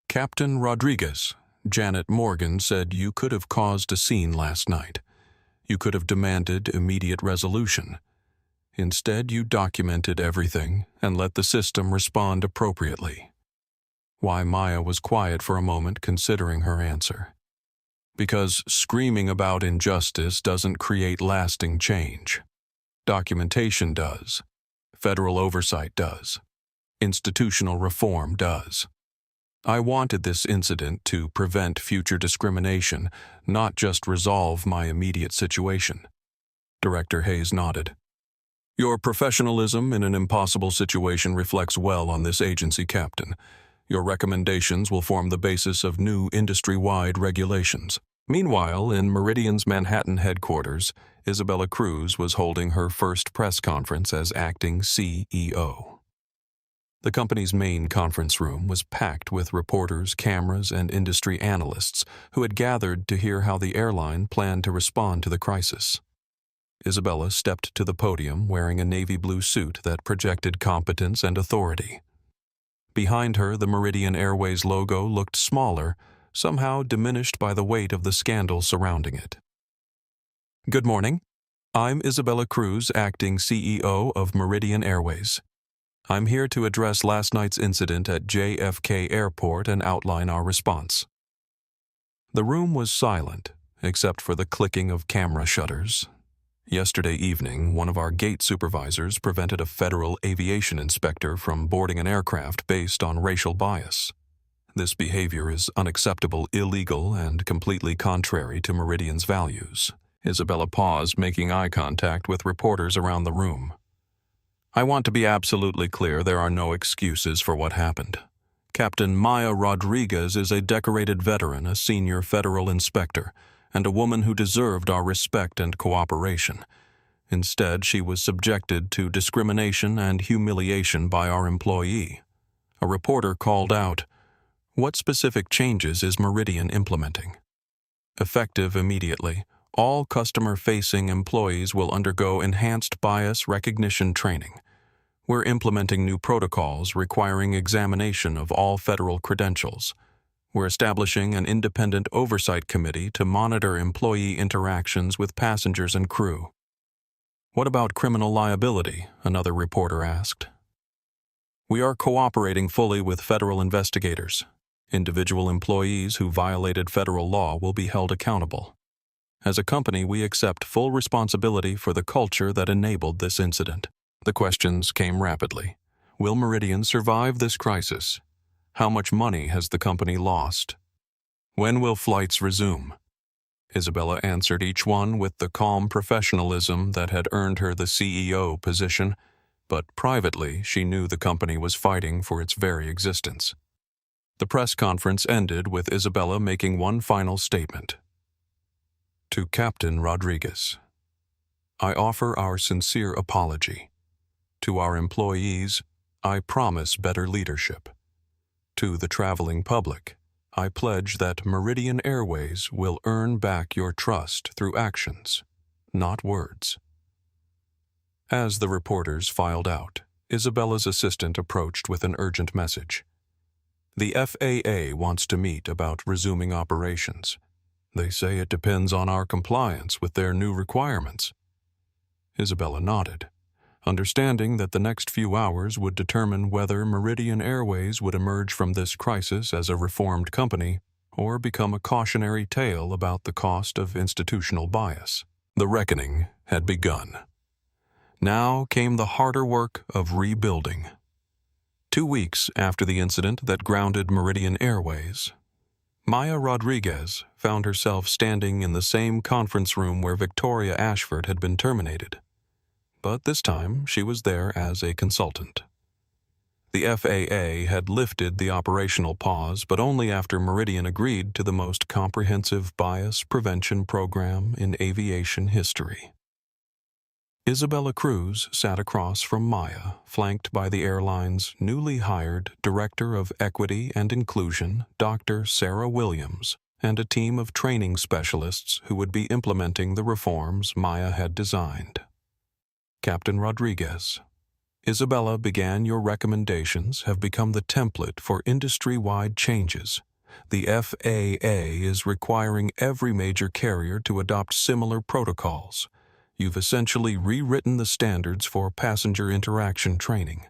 Captain Rodriguez, Janet Morgan said you could have caused a scene last night. You could have demanded immediate resolution. Instead, you documented everything and let the system respond appropriately. Why Maya was quiet for a moment, considering her answer. Because screaming about injustice doesn't create lasting change. Documentation does. Federal oversight does. Institutional reform does. I wanted this incident to prevent future discrimination, not just resolve my immediate situation. Director Hayes nodded. Your professionalism in an impossible situation reflects well on this agency, Captain. Your recommendations will form the basis of new industry-wide regulations. Meanwhile, in Meridian's Manhattan headquarters, Isabella Cruz was holding her first press conference as acting CEO. The company's main conference room was packed with reporters, cameras, and industry analysts who had gathered to hear how the airline planned to respond to the crisis. Isabella stepped to the podium wearing a navy blue suit that projected competence and authority. Behind her, the Meridian Airways logo looked smaller, somehow diminished by the weight of the scandal surrounding it. Good morning. I'm Isabella Cruz, acting CEO of Meridian Airways. I'm here to address last night's incident at JFK Airport and outline our response. The room was silent, except for the clicking of camera shutters. Yesterday evening, one of our gate supervisors prevented a federal aviation inspector from boarding an aircraft based on racial bias. This behavior is unacceptable, illegal, and completely contrary to Meridian's values. Isabella paused, making eye contact with reporters around the room. I want to be absolutely clear, there are no excuses for what happened. Captain Maya Rodriguez is a decorated veteran, a senior federal inspector, and a woman who deserved our respect and cooperation. Instead, she was subjected to discrimination and humiliation by our employee. A reporter called out, "What specific changes is Meridian implementing?" Effective immediately, all customer-facing employees will undergo enhanced bias recognition training. We're implementing new protocols requiring examination of all federal credentials. We're establishing an independent oversight committee to monitor employee interactions with passengers and crew. "What about criminal liability?" another reporter asked. "We are cooperating fully with federal investigators. Individual employees who violated federal law will be held accountable. As a company, we accept full responsibility for the culture that enabled this incident." The questions came rapidly. Will Meridian survive this crisis? How much money has the company lost? When will flights resume? Isabella answered each one with the calm professionalism that had earned her the CEO position, but privately she knew the company was fighting for its very existence. The press conference ended with Isabella making one final statement. "To Captain Rodriguez, I offer our sincere apology. To our employees, I promise better leadership. To the traveling public, I pledge that Meridian Airways will earn back your trust through actions, not words." As the reporters filed out, Isabella's assistant approached with an urgent message. "The FAA wants to meet about resuming operations. They say it depends on our compliance with their new requirements." Isabella nodded, understanding that the next few hours would determine whether Meridian Airways would emerge from this crisis as a reformed company or become a cautionary tale about the cost of institutional bias. The reckoning had begun. Now came the harder work of rebuilding. 2 weeks after the incident that grounded Meridian Airways, Maya Rodriguez found herself standing in the same conference room where Victoria Ashford had been terminated. But this time she was there as a consultant. The FAA had lifted the operational pause, but only after Meridian agreed to the most comprehensive bias prevention program in aviation history. Isabella Cruz sat across from Maya, flanked by the airline's newly hired Director of Equity and Inclusion, Dr. Sarah Williams, and a team of training specialists who would be implementing the reforms Maya had designed. "Captain Rodriguez, Isabella began your recommendations have become the template for industry-wide changes. The FAA is requiring every major carrier to adopt similar protocols. You've essentially rewritten the standards for passenger interaction training."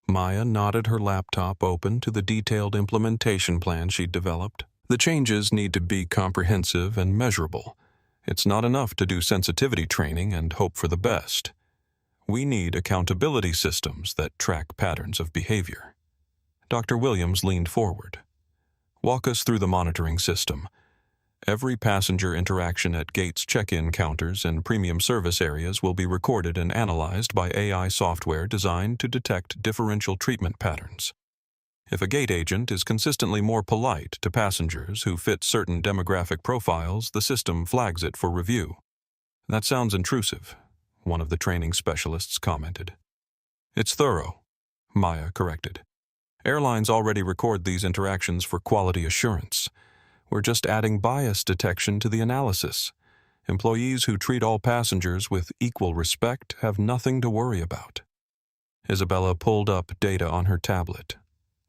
Maya nodded, her laptop open to the detailed implementation plan she'd developed. "The changes need to be comprehensive and measurable. It's not enough to do sensitivity training and hope for the best. We need accountability systems that track patterns of behavior." Dr. Williams leaned forward. "Walk us through the monitoring system. Every passenger interaction at gates check-in counters and premium service areas will be recorded and analyzed by AI software designed to detect differential treatment patterns. If a gate agent is consistently more polite to passengers who fit certain demographic profiles, the system flags it for review." "That sounds intrusive," one of the training specialists commented. "It's thorough," Maya corrected. "Airlines already record these interactions for quality assurance. We're just adding bias detection to the analysis. Employees who treat all passengers with equal respect have nothing to worry about." Isabella pulled up data on her tablet.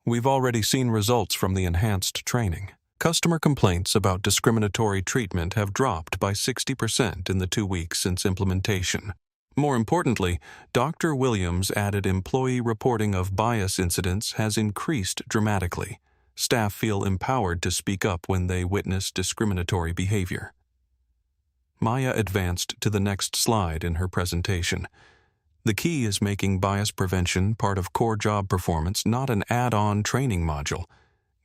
"We've already seen results from the enhanced training. Customer complaints about discriminatory treatment have dropped by 60% in the 2 weeks since implementation. More importantly, Dr. Williams added employee reporting of bias incidents has increased dramatically. Staff feel empowered to speak up when they witness discriminatory behavior." Maya advanced to the next slide in her presentation. "The key is making bias prevention part of core job performance, not an add-on training module.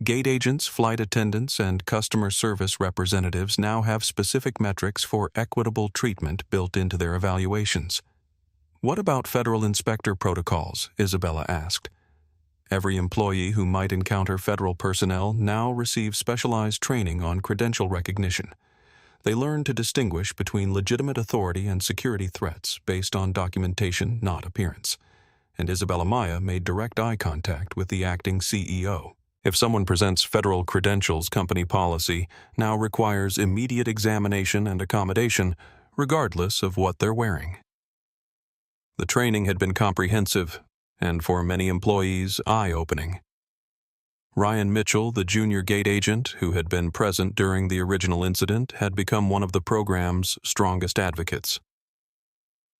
Gate agents, flight attendants, and customer service representatives now have specific metrics for equitable treatment built into their evaluations." "What about federal inspector protocols?" Isabella asked. "Every employee who might encounter federal personnel now receives specialized training on credential recognition. They learned to distinguish between legitimate authority and security threats based on documentation, not appearance. And Isabella Maya made direct eye contact with the acting CEO. If someone presents federal credentials, company policy now requires immediate examination and accommodation, regardless of what they're wearing. The training had been comprehensive, and for many employees, eye-opening. Ryan Mitchell, the junior gate agent who had been present during the original incident, had become one of the program's strongest advocates.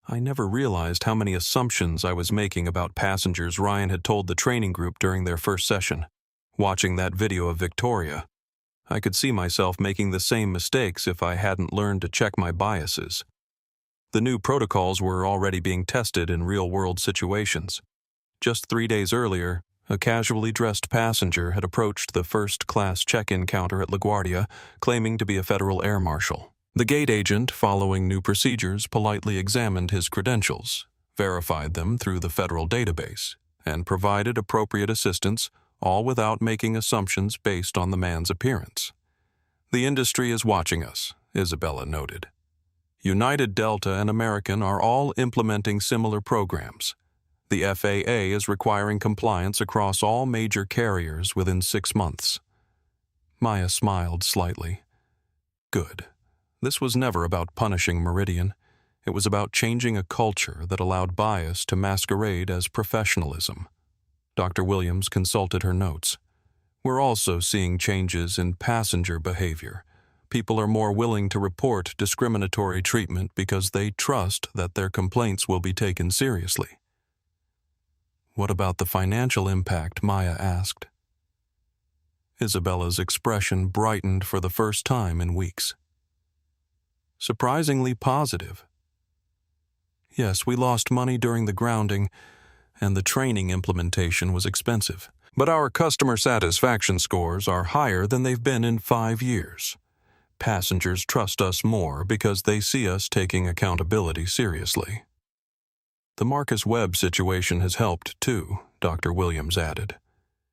I never realized how many assumptions I was making about passengers Ryan had told the training group during their first session. Watching that video of Victoria, I could see myself making the same mistakes if I hadn't learned to check my biases. The new protocols were already being tested in real-world situations. Just 3 days earlier, a casually dressed passenger had approached the first-class check-in counter at LaGuardia, claiming to be a federal air marshal. The gate agent, following new procedures, politely examined his credentials, verified them through the federal database, and provided appropriate assistance, all without making assumptions based on the man's appearance. "The industry is watching us," Isabella noted. "United, Delta, and American are all implementing similar programs. The FAA is requiring compliance across all major carriers within 6 months." Maya smiled slightly. Good. This was never about punishing Meridian. It was about changing a culture that allowed bias to masquerade as professionalism. Dr. Williams consulted her notes. "We're also seeing changes in passenger behavior. People are more willing to report discriminatory treatment because they trust that their complaints will be taken seriously." "What about the financial impact?" Maya asked. Isabella's expression brightened for the first time in weeks. "Surprisingly positive. Yes, we lost money during the grounding, and the training implementation was expensive. But our customer satisfaction scores are higher than they've been in 5 years. Passengers trust us more because they see us taking accountability seriously." "The Marcus Webb situation has helped, too," Dr. Williams added.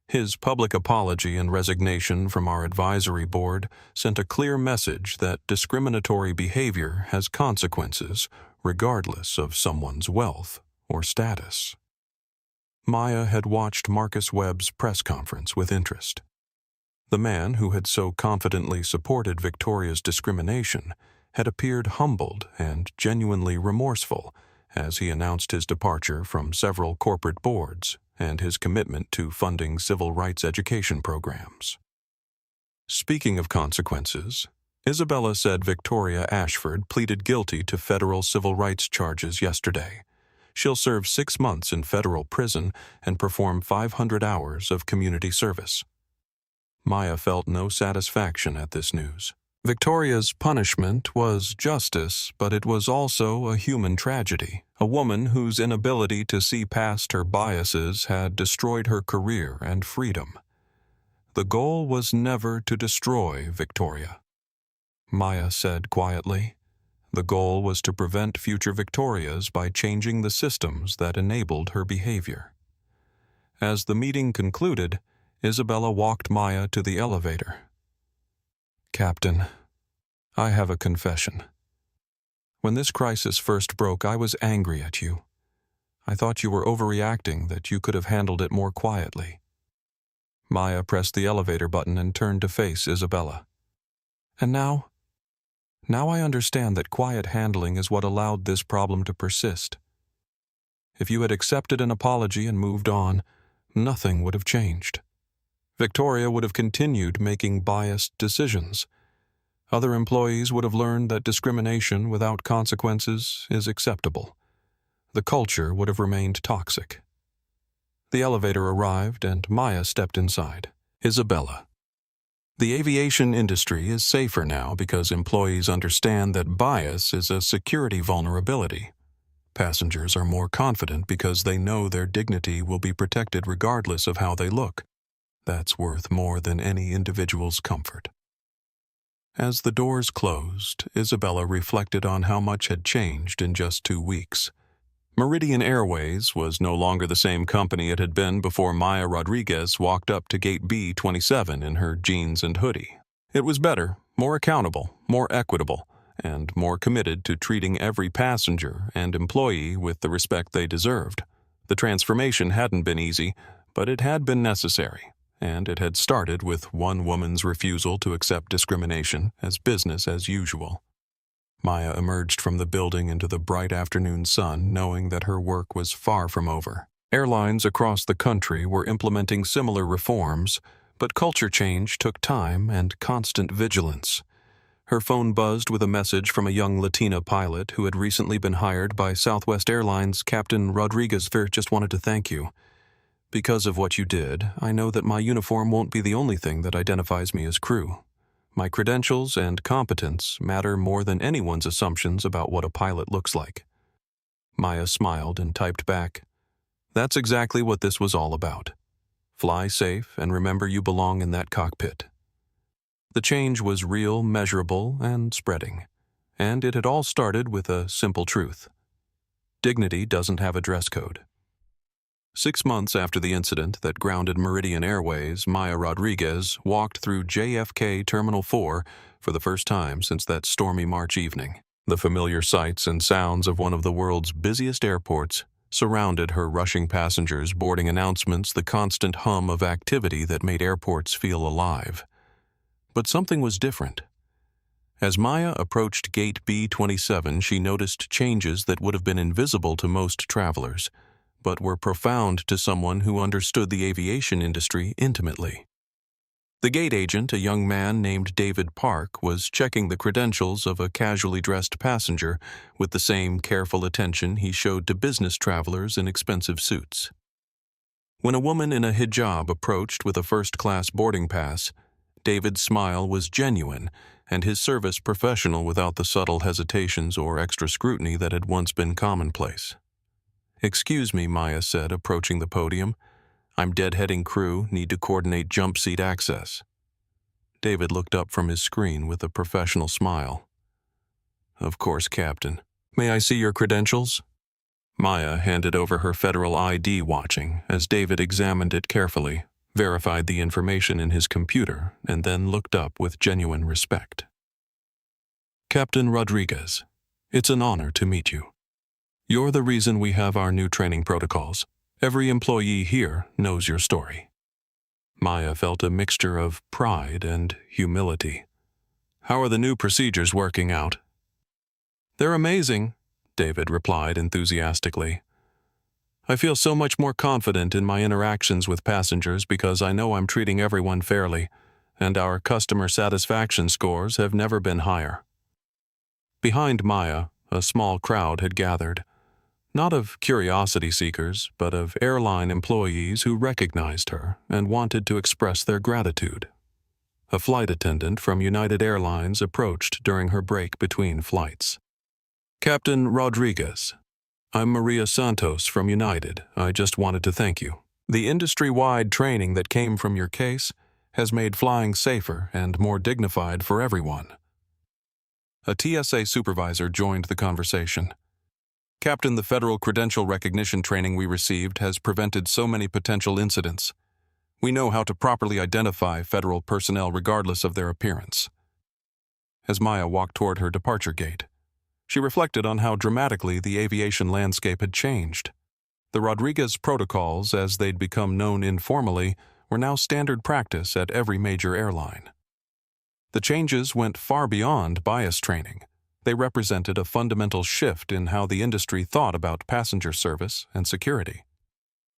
His public apology and resignation from our advisory board sent a clear message that discriminatory behavior has consequences regardless of someone's wealth or status. Maya had watched Marcus Webb's press conference with interest. The man who had so confidently supported Victoria's discrimination had appeared humbled and genuinely remorseful as he announced his departure from several corporate boards and his commitment to funding civil rights education programs. Speaking of consequences, Isabella said Victoria Ashford pleaded guilty to federal civil rights charges yesterday. She'll serve 6 months in federal prison and perform 500 hours of community service. Maya felt no satisfaction at this news. Victoria's punishment was justice, but it was also a human tragedy. A woman whose inability to see past her biases had destroyed her career and freedom. The goal was never to destroy Victoria, Maya said quietly. The goal was to prevent future Victorias by changing the systems that enabled her behavior. As the meeting concluded, Isabella walked Maya to the elevator. "Captain, I have a confession. When this crisis first broke, I was angry at you. I thought you were overreacting, that you could have handled it more quietly." Maya pressed the elevator button and turned to face Isabella. "And now? Now I understand that quiet handling is what allowed this problem to persist. If you had accepted an apology and moved on, nothing would have changed. Victoria would have continued making biased decisions. Other employees would have learned that discrimination without consequences is acceptable. The culture would have remained toxic." The elevator arrived and Maya stepped inside. Isabella. "The aviation industry is safer now because employees understand that bias is a security vulnerability. Passengers are more confident because they know their dignity will be protected regardless of how they look. That's worth more than any individual's comfort." As the doors closed, Isabella reflected on how much had changed in just 2 weeks. Meridian Airways was no longer the same company it had been before Maya Rodriguez walked up to Gate B27 in her jeans and hoodie. It was better, more accountable, more equitable, and more committed to treating every passenger and employee with the respect they deserved. The transformation hadn't been easy, but it had been necessary, and it had started with one woman's refusal to accept discrimination as business as usual. Maya emerged from the building into the bright afternoon sun, knowing that her work was far from over. Airlines across the country were implementing similar reforms, but culture change took time and constant vigilance. Her phone buzzed with a message from a young Latina pilot who had recently been hired by Southwest Airlines. Captain Rodriguez, just wanted to thank you. Because of what you did, I know that my uniform won't be the only thing that identifies me as crew. My credentials and competence matter more than anyone's assumptions about what a pilot looks like. Maya smiled and typed back, "That's exactly what this was all about. Fly safe and remember you belong in that cockpit." The change was real, measurable, and spreading. And it had all started with a simple truth. Dignity doesn't have a dress code. 6 months after the incident that grounded Meridian Airways, Maya Rodriguez walked through JFK Terminal 4 for the first time since that stormy March evening. The familiar sights and sounds of one of the world's busiest airports surrounded her, rushing passengers, boarding announcements, the constant hum of activity that made airports feel alive. But something was different. As Maya approached Gate B27, she noticed changes that would have been invisible to most travelers, but were profound to someone who understood the aviation industry intimately. The gate agent, a young man named David Park, was checking the credentials of a casually dressed passenger with the same careful attention he showed to business travelers in expensive suits. When a woman in a hijab approached with a first-class boarding pass, David's smile was genuine and his service professional without the subtle hesitations or extra scrutiny that had once been commonplace. "Excuse me," Maya said, approaching the podium. "I'm deadheading crew, need to coordinate jump seat access." David looked up from his screen with a professional smile. "Of course, Captain. May I see your credentials?" Maya handed over her federal ID watching as David examined it carefully, verified the information in his computer, and then looked up with genuine respect. "Captain Rodriguez, it's an honor to meet you. You're the reason we have our new training protocols. Every employee here knows your story." Maya felt a mixture of pride and humility. "How are the new procedures working out?" "They're amazing," David replied enthusiastically. "I feel so much more confident in my interactions with passengers because I know I'm treating everyone fairly, and our customer satisfaction scores have never been higher." Behind Maya, a small crowd had gathered. Not of curiosity seekers, but of airline employees who recognized her and wanted to express their gratitude. A flight attendant from United Airlines approached during her break between flights. "Captain Rodriguez, I'm Maria Santos from United. I just wanted to thank you. The industry-wide training that came from your case has made flying safer and more dignified for everyone." A TSA supervisor joined the conversation. "Captain, the federal credential recognition training we received has prevented so many potential incidents. We know how to properly identify federal personnel regardless of their appearance." As Maya walked toward her departure gate, she reflected on how dramatically the aviation landscape had changed. The Rodriguez protocols, as they'd become known informally, were now standard practice at every major airline. The changes went far beyond bias training. They represented a fundamental shift in how the industry thought about passenger service and security.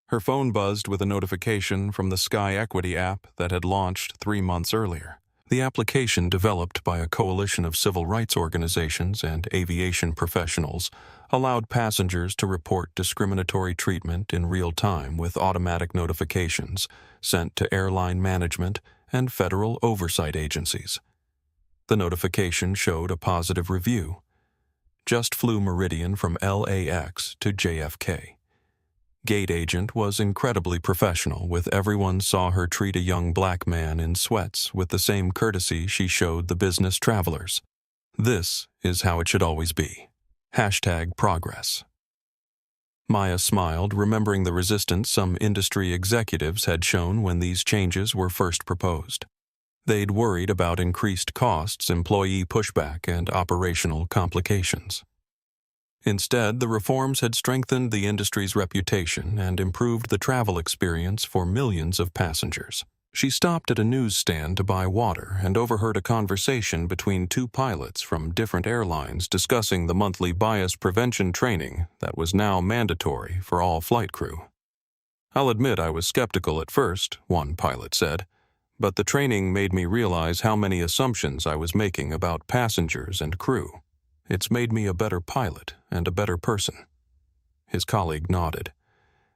Her phone buzzed with a notification from the Sky Equity app that had launched 3 months earlier. The application, developed by a coalition of civil rights organizations and aviation professionals, allowed passengers to report discriminatory treatment in real time with automatic notifications sent to airline management and federal oversight agencies. The notification showed a positive review. "Just flew Meridian from LAX to JFK. Gate agent was incredibly professional, with everyone saw her treat a young black man in sweats with the same courtesy she showed the business travelers. This is how it should always be. #progress. Maya smiled, remembering the resistance some industry executives had shown when these changes were first proposed. They'd worried about increased costs, employee pushback, and operational complications. Instead, the reforms had strengthened the industry's reputation and improved the travel experience for millions of passengers. She stopped at a newsstand to buy water and overheard a conversation between two pilots from different airlines discussing the monthly bias prevention training that was now mandatory for all flight crew. "I'll admit I was skeptical at first," one pilot said, "but the training made me realize how many assumptions I was making about passengers and crew. It's made me a better pilot and a better person." His colleague nodded.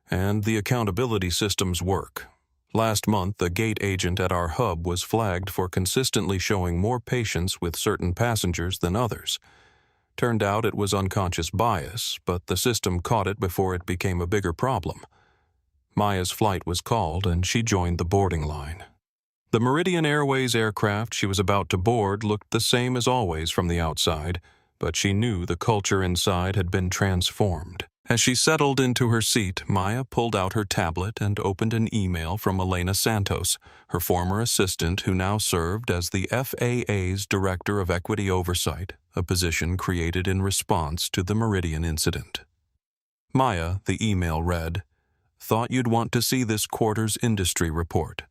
"And the accountability systems work. Last month, a gate agent at our hub was flagged for consistently showing more patience with certain passengers than others. Turned out it was unconscious bias, but the system caught it before it became a bigger problem." Maya's flight was called, and she joined the boarding line. The Meridian Airways aircraft she was about to board looked the same as always from the outside, but she knew the culture inside had been transformed. As she settled into her seat, Maya pulled out her tablet and opened an email from Elena Santos, her former assistant who now served as the FAA's Director of Equity Oversight, a position created in response to the Meridian incident. Maya, the email read, "Thought you'd want to see this quarter's industry report.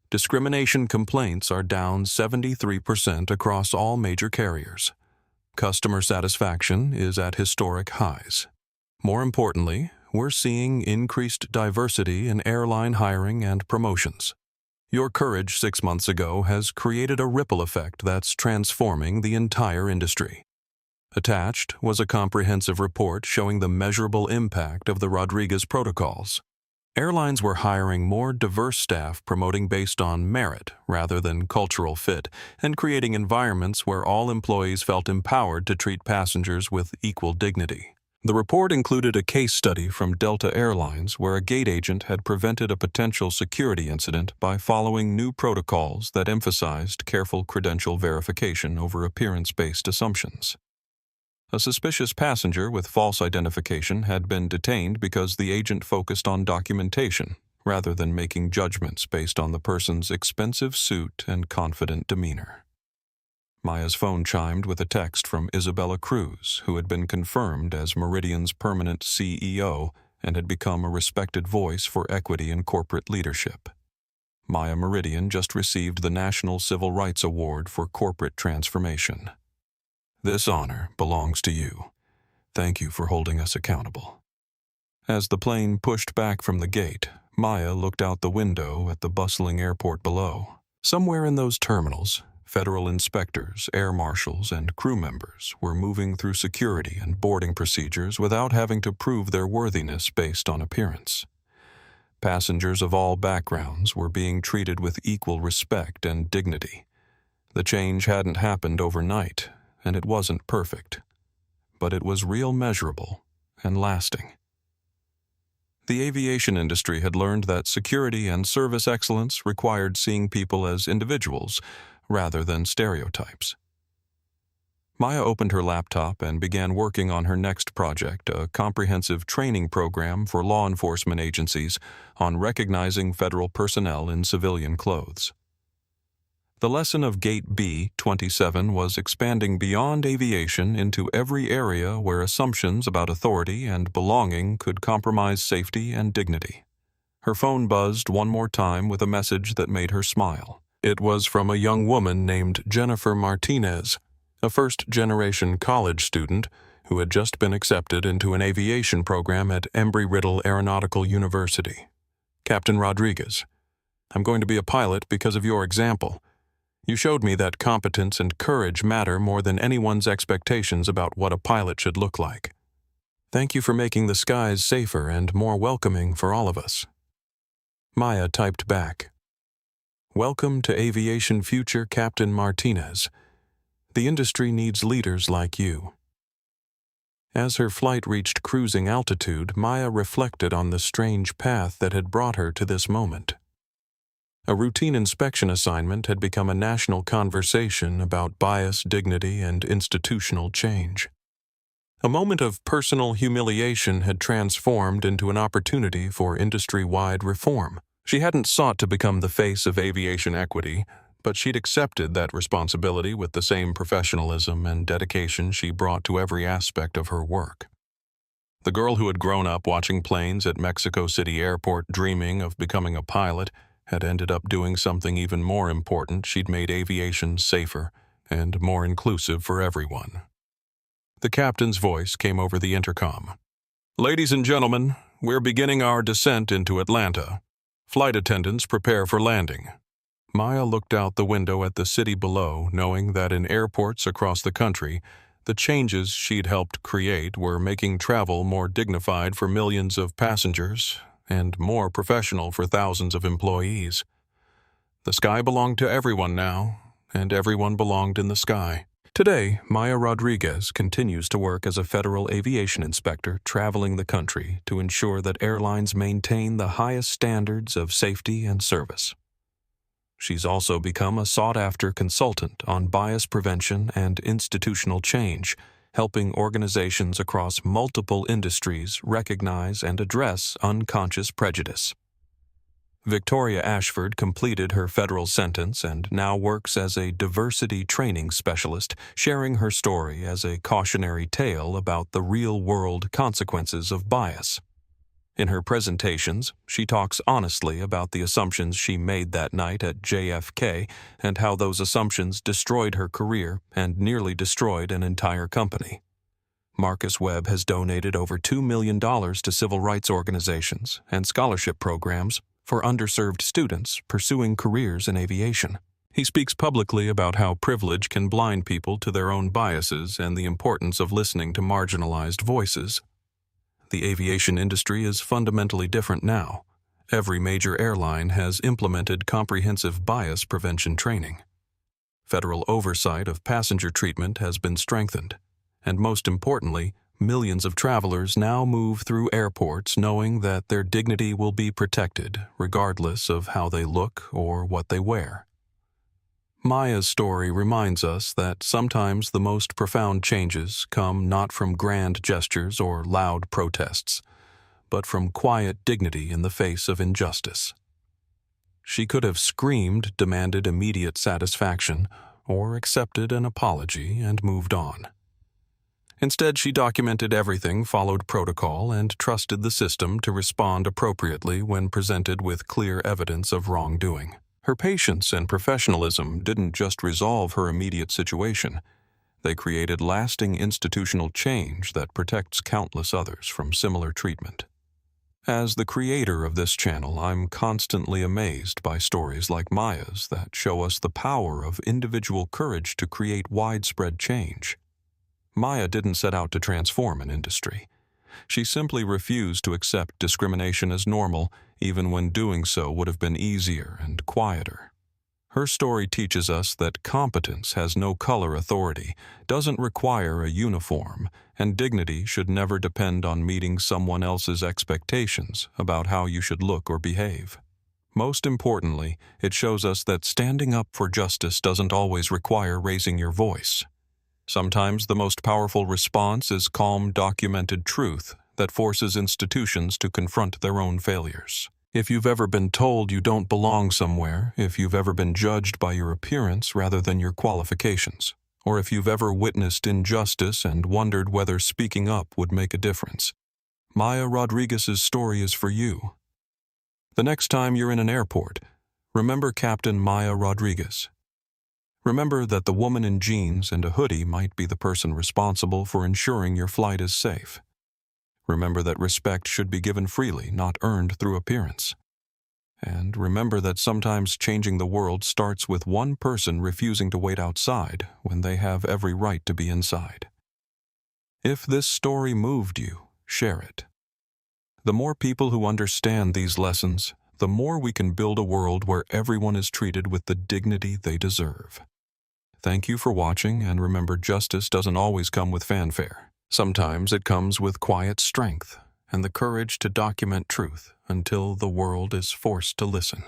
Discrimination complaints are down 73% across all major carriers. Customer satisfaction is at historic highs. More importantly, we're seeing increased diversity in airline hiring and promotions. Your courage 6 months ago has created a ripple effect that's transforming the entire industry." Attached was a comprehensive report showing the measurable impact of the Rodriguez protocols. Airlines were hiring more diverse staff, promoting based on merit rather than cultural fit, and creating environments where all employees felt empowered to treat passengers with equal dignity. The report included a case study from Delta Airlines where a gate agent had prevented a potential security incident by following new protocols that emphasized careful credential verification over appearance-based assumptions. A suspicious passenger with false identification had been detained because the agent focused on documentation rather than making judgments based on the person's expensive suit and confident demeanor. Maya's phone chimed with a text from Isabella Cruz, who had been confirmed as Meridian's permanent CEO and had become a respected voice for equity in corporate leadership. Maya Meridian just received the National Civil Rights Award for Corporate Transformation. "This honor belongs to you. Thank you for holding us accountable." As the plane pushed back from the gate, Maya looked out the window at the bustling airport below. Somewhere in those terminals, federal inspectors, air marshals, and crew members were moving through security and boarding procedures without having to prove their worthiness based on appearance. Passengers of all backgrounds were being treated with equal respect and dignity. The change hadn't happened overnight, and it wasn't perfect, but it was real, measurable, and lasting. The aviation industry had learned that security and service excellence required seeing people as individuals rather than stereotypes. Maya opened her laptop and began working on her next project, a comprehensive training program for law enforcement agencies on recognizing federal personnel in civilian clothes. The lesson of Gate B-27 was expanding beyond aviation into every area where assumptions about authority and belonging could compromise safety and dignity. Her phone buzzed one more time with a message that made her smile. It was from a young woman named Jennifer Martinez, a first-generation college student who had just been accepted into an aviation program at Embry-Riddle Aeronautical University. "Captain Rodriguez, I'm going to be a pilot because of your example. You showed me that competence and courage matter more than anyone's expectations about what a pilot should look like. Thank you for making the skies safer and more welcoming for all of us." Maya typed back, "Welcome to Aviation Future, Captain Martinez. The industry needs leaders like you." As her flight reached cruising altitude, Maya reflected on the strange path that had brought her to this moment. A routine inspection assignment had become a national conversation about bias, dignity, and institutional change. A moment of personal humiliation had transformed into an opportunity for industry-wide reform. She hadn't sought to become the face of aviation equity, but she'd accepted that responsibility with the same professionalism and dedication she brought to every aspect of her work. The girl who had grown up watching planes at Mexico City Airport dreaming of becoming a pilot had ended up doing something even more important. She'd made aviation safer and more inclusive for everyone. The captain's voice came over the intercom. "Ladies and gentlemen, we're beginning our descent into Atlanta. Flight attendants prepare for landing." Maya looked out the window at the city below, knowing that in airports across the country, the changes she'd helped create were making travel more dignified for millions of passengers and more professional for thousands of employees. The sky belonged to everyone now, and everyone belonged in the sky. Today, Maya Rodriguez continues to work as a federal aviation inspector traveling the country to ensure that airlines maintain the highest standards of safety and service. She's also become a sought-after consultant on bias prevention and institutional change, helping organizations across multiple industries recognize and address unconscious prejudice. Victoria Ashford completed her federal sentence and now works as a diversity training specialist, sharing her story as a cautionary tale about the real-world consequences of bias. In her presentations, she talks honestly about the assumptions she made that night at JFK and how those assumptions destroyed her career and nearly destroyed an entire company. Marcus Webb has donated over $2 million to civil rights organizations and scholarship programs for underserved students pursuing careers in aviation. He speaks publicly about how privilege can blind people to their own biases and the importance of listening to marginalized voices. The aviation industry is fundamentally different now. Every major airline has implemented comprehensive bias prevention training. Federal oversight of passenger treatment has been strengthened, and most importantly, millions of travelers now move through airports knowing that their dignity will be protected regardless of how they look or what they wear. Maya's story reminds us that sometimes the most profound changes come not from grand gestures or loud protests, but from quiet dignity in the face of injustice. She could have screamed, demanded immediate satisfaction, or accepted an apology and moved on. Instead, she documented everything, followed protocol, and trusted the system to respond appropriately when presented with clear evidence of wrongdoing. Her patience and professionalism didn't just resolve her immediate situation. They created lasting institutional change that protects countless others from similar treatment. As the creator of this channel, I'm constantly amazed by stories like Maya's that show us the power of individual courage to create widespread change. Maya didn't set out to transform an industry. She simply refused to accept discrimination as normal, even when doing so would have been easier and quieter. Her story teaches us that competence has no color authority, doesn't require a uniform, and dignity should never depend on meeting someone else's expectations about how you should look or behave. Most importantly, it shows us that standing up for justice doesn't always require raising your voice. Sometimes the most powerful response is calm, documented truth that forces institutions to confront their own failures. If you've ever been told you don't belong somewhere, if you've ever been judged by your appearance rather than your qualifications, or if you've ever witnessed injustice and wondered whether speaking up would make a difference, Maya Rodriguez's story is for you. The next time you're in an airport, remember Captain Maya Rodriguez. Remember that the woman in jeans and a hoodie might be the person responsible for ensuring your flight is safe. Remember that respect should be given freely, not earned through appearance. And remember that sometimes changing the world starts with one person refusing to wait outside when they have every right to be inside. If this story moved you, share it. The more people who understand these lessons, the more we can build a world where everyone is treated with the dignity they deserve. Thank you for watching, and remember, justice doesn't always come with fanfare. Sometimes it comes with quiet strength and the courage to document truth until the world is forced to listen.